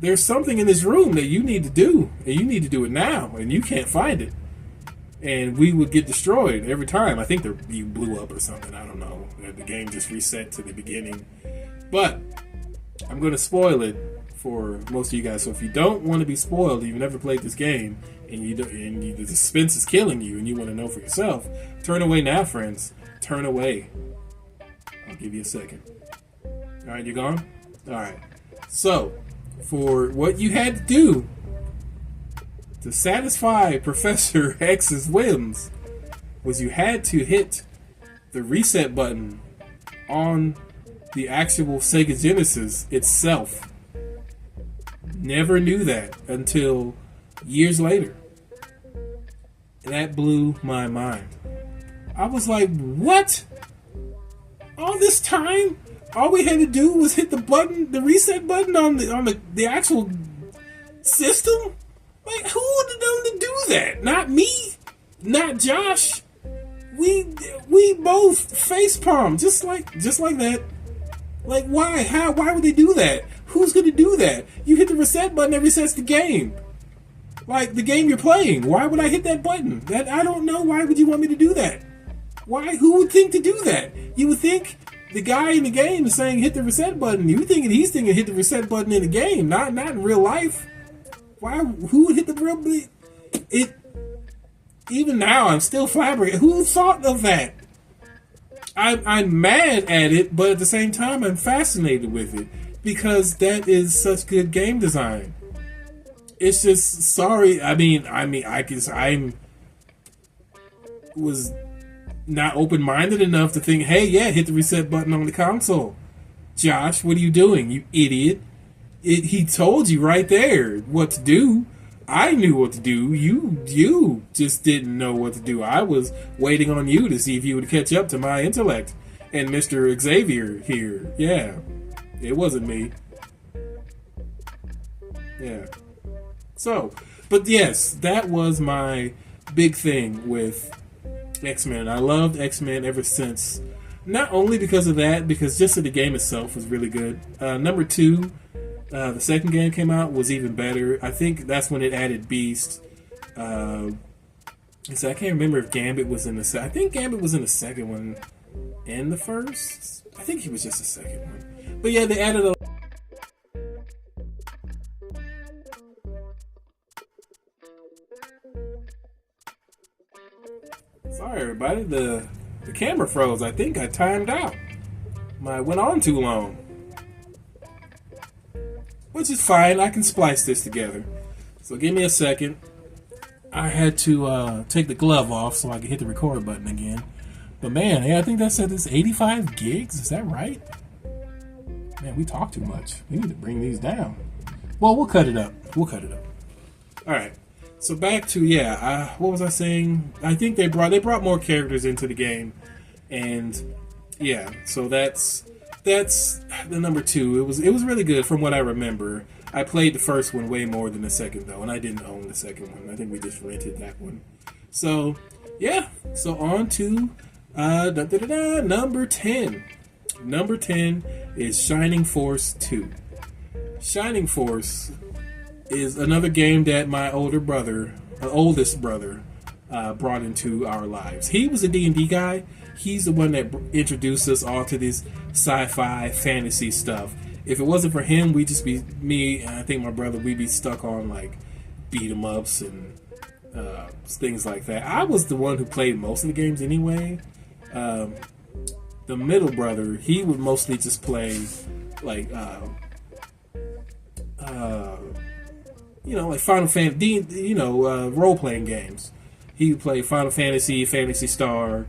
there's something in this room that you need to do, and you need to do it now, and you can't find it. And we would get destroyed every time. I think you blew up or something. I don't know. The game just reset to the beginning. But I'm going to spoil it for most of you guys. So if you don't want to be spoiled, you've never played this game, and the suspense is killing you, and you want to know for yourself, turn away now, friends. Turn away. I'll give you a second. All right, you gone? All right. So, for what you had to do to satisfy Professor X's whims was you had to hit the reset button on the actual Sega Genesis itself. Never knew that until years later. That blew my mind. I was like, what? All this time, all we had to do was hit the reset button on the actual system? Like, who would have known to do that? Not me, not Josh. We both facepalm just like that. Like, why? How? Why would they do that? Who's gonna do that? You hit the reset button, that resets the game. Like, the game you're playing. Why would I hit that button? I don't know. Why would you want me to do that? Why? Who would think to do that? You would think the guy in the game is saying hit the reset button. He's thinking hit the reset button in the game, not in real life. Why? Who would hit the real? Even now, I'm still flabbergasted. Who thought of that? I'm mad at it, but at the same time, I'm fascinated with it because that is such good game design. It's just sorry. I was not open-minded enough to think, hey, yeah, hit the reset button on the console. Josh, what are you doing, you idiot? He told you right there what to do. I knew what to do. You just didn't know what to do. I was waiting on you to see if you would catch up to my intellect. And Mr. Xavier here. Yeah. It wasn't me. Yeah. So, but yes, that was my big thing with X-Men. I loved X-Men ever since. Not only because of that, because just the game itself was really good. Number 2, the second game came out, was even better. I think that's when it added Beast. So I can't remember if Gambit was in the I think Gambit was in the second one and the first. I think he was just the second one. But yeah, they added a Sorry everybody, the camera froze. I think I timed out. I went on too long. Which is fine, I can splice this together. So give me a second. I had to take the glove off so I could hit the record button again. But man, hey, I think that said this 85 gigs. Is that right? Man, we talk too much. We need to bring these down. Well, we'll cut it up. All right. So back to what was I saying? I think they brought more characters into the game, and yeah. So that's the number 2. It was really good from what I remember. I played the first one way more than the second though, and I didn't own the second one. I think we just rented that one. So yeah. So on to number 10. Number 10 is Shining Force 2. Shining Force is another game that my oldest brother, brought into our lives. He was a D&D guy. He's the one that introduced us all to this sci-fi fantasy stuff. If it wasn't for him, we'd just be, me and I think my brother, we'd be stuck on like beat 'em ups and things like that. I was the one who played most of the games anyway. The middle brother, he would mostly just play like like Final Fantasy, role-playing games. He would play Final Fantasy, Phantasy Star,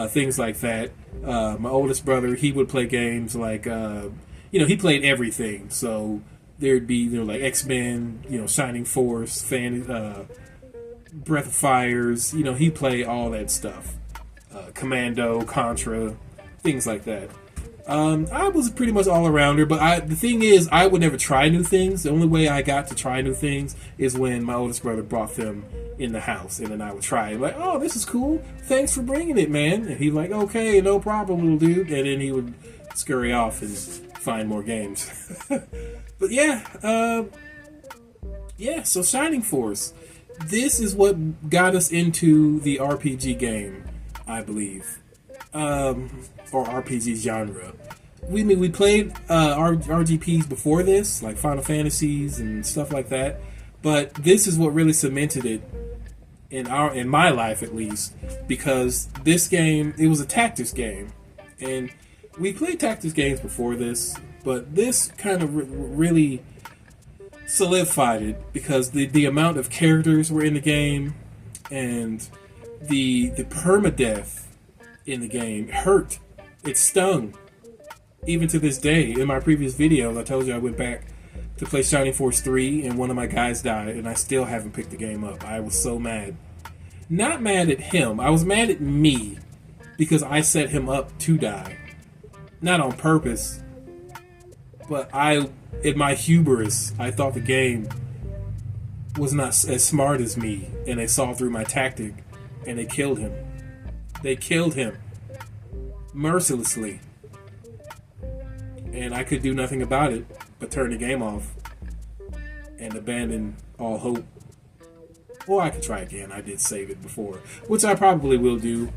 things like that. My oldest brother, he would play games like, he played everything. So there'd be, like X-Men, Shining Force, Breath of Fires. He'd play all that stuff. Commando, Contra, things like that. I was pretty much all arounder, but the thing is, I would never try new things. The only way I got to try new things is when my oldest brother brought them in the house, and then I would try it. Like, oh, this is cool. Thanks for bringing it, man. And he'd like, okay, no problem, little dude. And then he would scurry off and find more games. But so Shining Force. This is what got us into the RPG game, I believe. Or RPG genre. We played RGPs before this, like Final Fantasies and stuff like that, but this is what really cemented it in my life, at least, because this game, it was a tactics game, and we played tactics games before this, but this kind of really solidified it because the amount of characters were in the game, and the permadeath in the game hurt. It stung. Even to this day. In my previous videos, I told you I went back to play Shining Force 3 and one of my guys died, and I still haven't picked the game up. I was so mad. Not mad at him. I was mad at me because I set him up to die. Not on purpose, but in my hubris, I thought the game was not as smart as me, and they saw through my tactic, and they killed him. They killed him. Mercilessly. And I could do nothing about it but turn the game off and abandon all hope. Or I could try again. I did save it before, which I probably will do.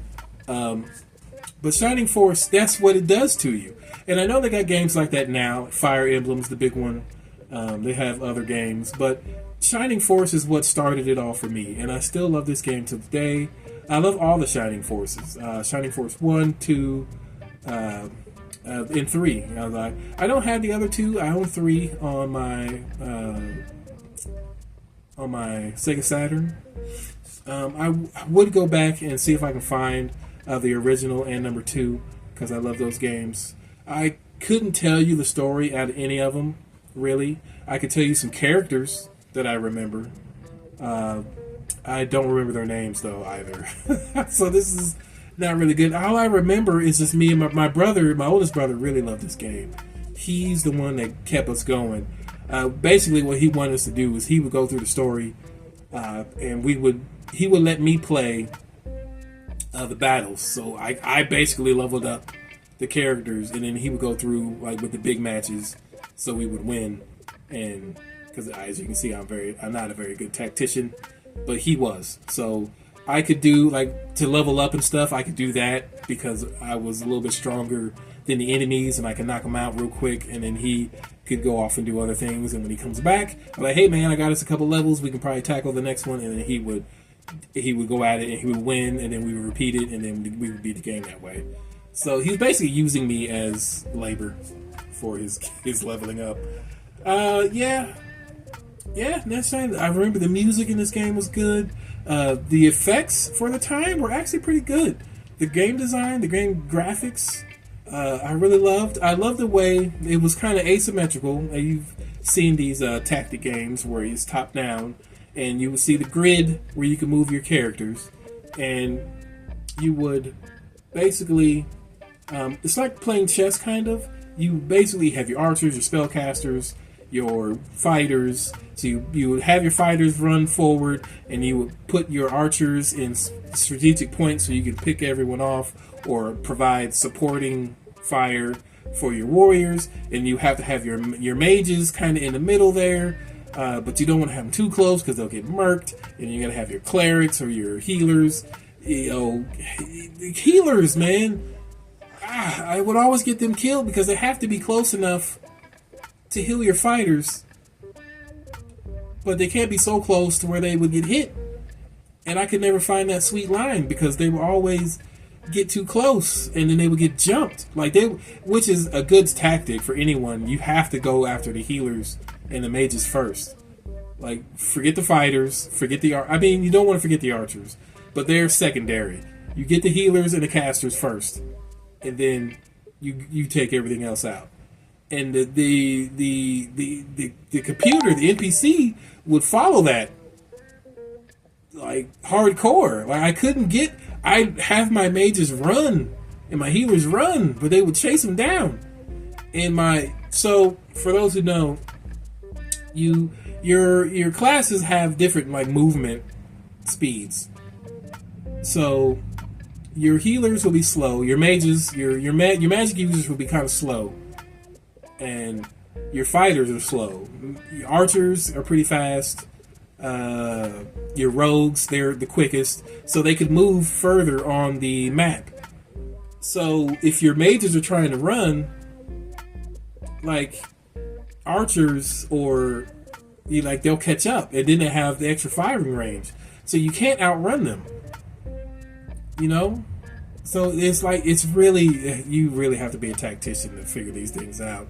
But Shining Force, that's what it does to you. And I know they got games like that now. Fire Emblem's the big one. They have other games, but Shining Force is what started it all for me, and I still love this game to today. I love all the Shining Forces. Shining Force 1, 2, and 3. I don't have the other 2. I own 3 on my Sega Saturn. I would go back and see if I can find the original and number 2, because I love those games. I couldn't tell you the story out of any of them, really. I could tell you some characters that I remember. I don't remember their names, though, either. So this is not really good. All I remember is just me and my brother, my oldest brother, really loved this game. He's the one that kept us going. Basically, what he wanted us to do was he would go through the story, and he would let me play the battles. So I basically leveled up the characters, and then he would go through like with the big matches, so we would win. And because as you can see, I'm not a very good tactician, but he was. So I could do like to level up and stuff. I could do that because I was a little bit stronger than the enemies, and I could knock them out real quick, and then he could go off and do other things. And when he comes back, I'm like, hey man, I got us a couple levels, we can probably tackle the next one. And then he would go at it and he would win, and then we would repeat it, and then we would beat the game that way. So he's basically using me as labor for his leveling up. Yeah, that's fine. I remember the music in this game was good. The effects for the time were actually pretty good. The game design, the game graphics, I really loved. I loved the way it was kind of asymmetrical. You've seen these tactic games where it's top down, and you would see the grid where you can move your characters, and you would basically, it's like playing chess kind of. You basically have your archers, your spellcasters, your fighters. So you would have your fighters run forward, and you would put your archers in strategic points so you could pick everyone off or provide supporting fire for your warriors. And you have to have your mages kind of in the middle there, but you don't want to have them too close because they'll get murked. And you got to have your clerics or your healers. Healers, man. I would always get them killed because they have to be close enough to heal your fighters, but they can't be so close to where they would get hit. And I could never find that sweet line because they would always get too close, and then they would get jumped. Which is a good tactic for anyone. You have to go after the healers and the mages first. Like, forget the fighters, you don't want to forget the archers, but they're secondary. You get the healers and the casters first, and then you take everything else out. And the computer, the NPC, would follow that like hardcore. Like I'd have my mages run and my healers run, but they would chase them down. So for those who know, your classes have different like movement speeds. So your healers will be slow. Your mages, your magic users will be kind of slow. And your fighters are slow. Your archers are pretty fast. Your rogues, they're the quickest, so they could move further on the map. So if your mages are trying to run, like archers, or they'll catch up, and then they have the extra firing range, so you can't outrun them. So it's really, you really have to be a tactician to figure these things out.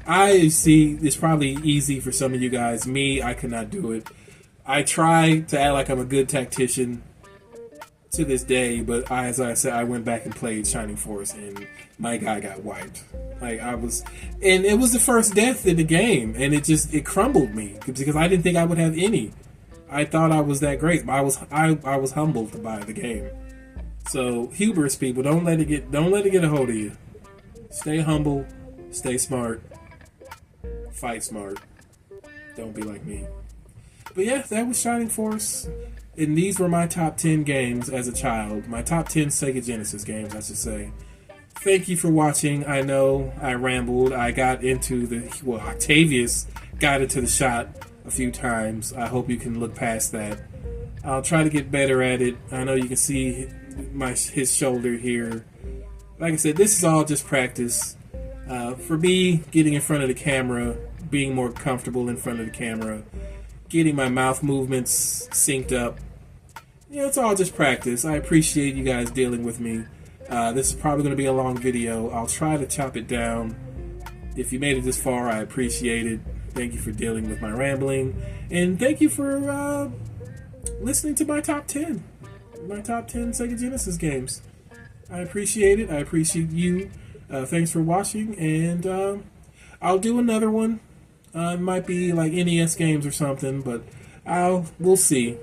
I see it's probably easy for some of you guys. Me, I could not do it. I try to act like I'm a good tactician to this day, but as I said, I went back and played Shining Force, and my guy got wiped. And it was the first death in the game, and it crumbled me because I didn't think I would have any. I thought I was that great, but I was humbled by the game. So hubris, people, don't let it get a hold of you. Stay humble, stay smart. Fight smart. Don't be like me. But yeah, that was Shining Force. And these were my top 10 games as a child. My top 10 Sega Genesis games, I should say. Thank you for watching. I know I rambled. I got into Octavius got into the shot a few times. I hope you can look past that. I'll try to get better at it. I know you can see his shoulder here. Like I said, this is all just practice. For me, getting in front of the camera, being more comfortable in front of the camera, getting my mouth movements synced up. It's all just practice. I appreciate you guys dealing with me. This is probably going to be a long video. I'll try to chop it down. If you made it this far, I appreciate it. Thank you for dealing with my rambling. And thank you for listening to my top 10. My top 10 Sega Genesis games. I appreciate it. I appreciate you. Thanks for watching, and I'll do another one. It might be like NES games or something, but we'll see.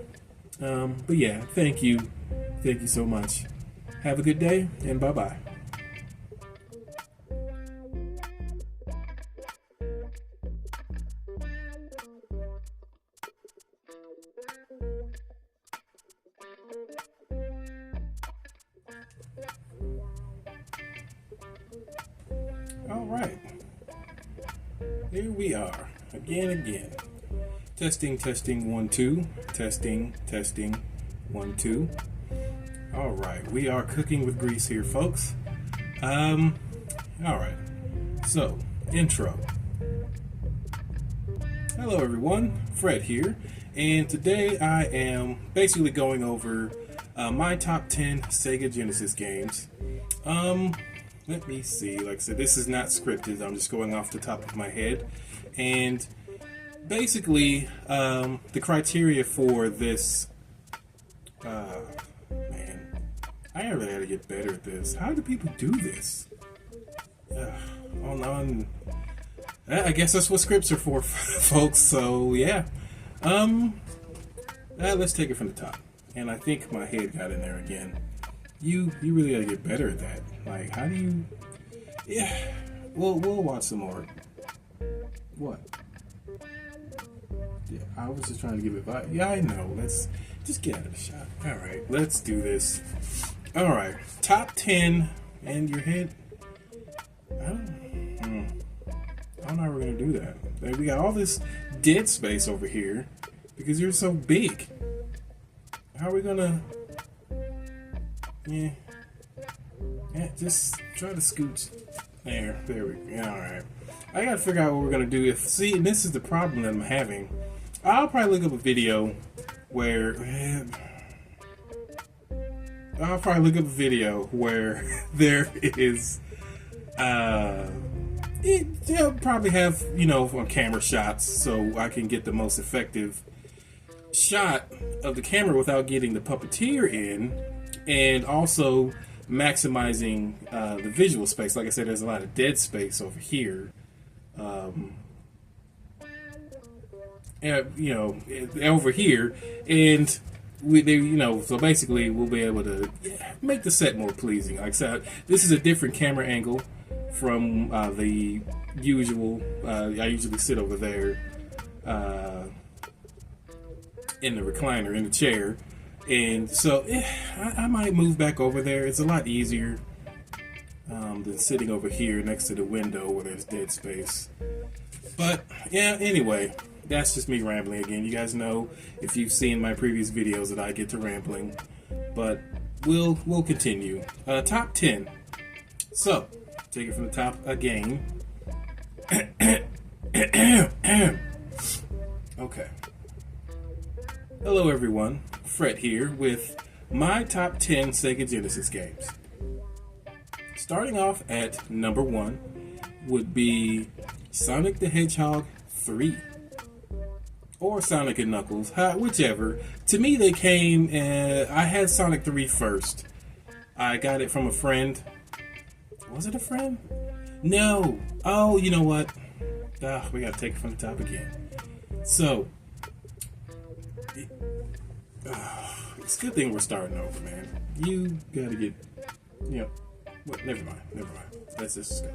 But yeah, thank you so much. Have a good day, and bye bye. All right, here we are again. Testing 1 2. Testing 1 2. All right, we are cooking with grease here, folks. All right. So, intro. Hello, everyone. Fred here, and today I am basically going over my top 10 Sega Genesis games. Let me see. Like I said, this is not scripted. I'm just going off the top of my head, and basically, the criteria for this. Man, I really gotta get better at this. How do people do this? I guess that's what scripts are for, folks. So yeah, let's take it from the top. And I think my head got in there again. You really gotta get better at that. Like, how do you? Yeah, we'll watch some more. What? Yeah, I was just trying to give advice. Yeah, I know. Let's just get out of the shot. All right, let's do this. All right, top 10 and your head. I don't know how we're gonna do that. Like, we got all this dead space over here because you're so big. How are we gonna? Yeah, just try to scoot. There we go. Yeah, all right. I gotta figure out what we're gonna do. And this is the problem that I'm having. I'll probably look up a video where there is they'll probably have, on camera shots so I can get the most effective shot of the camera without getting the puppeteer in, and also maximizing the visual space. Like I said, there's a lot of dead space over here. Over here, and so basically we'll be able to make the set more pleasing. Like I said, this is a different camera angle from the usual. I usually sit over there in the recliner, in the chair, and so I might move back over there. It's a lot easier than sitting over here next to the window where there's dead space. But yeah, anyway, that's just me rambling again. You guys know, if you've seen my previous videos, that I get to rambling. But we'll continue. Top 10. So, take it from the top again. Okay. Hello everyone, Fred here with my top 10 Sega Genesis games. Starting off at number 1 would be Sonic the Hedgehog 3. Or Sonic and Knuckles, whichever. To me, they came, I had Sonic 3 first. I got it from a friend. Was it a friend? No. Oh, you know what? We gotta take it from the top again. So, it's a good thing we're starting over, man. You gotta get, what? Never mind. Let's just go.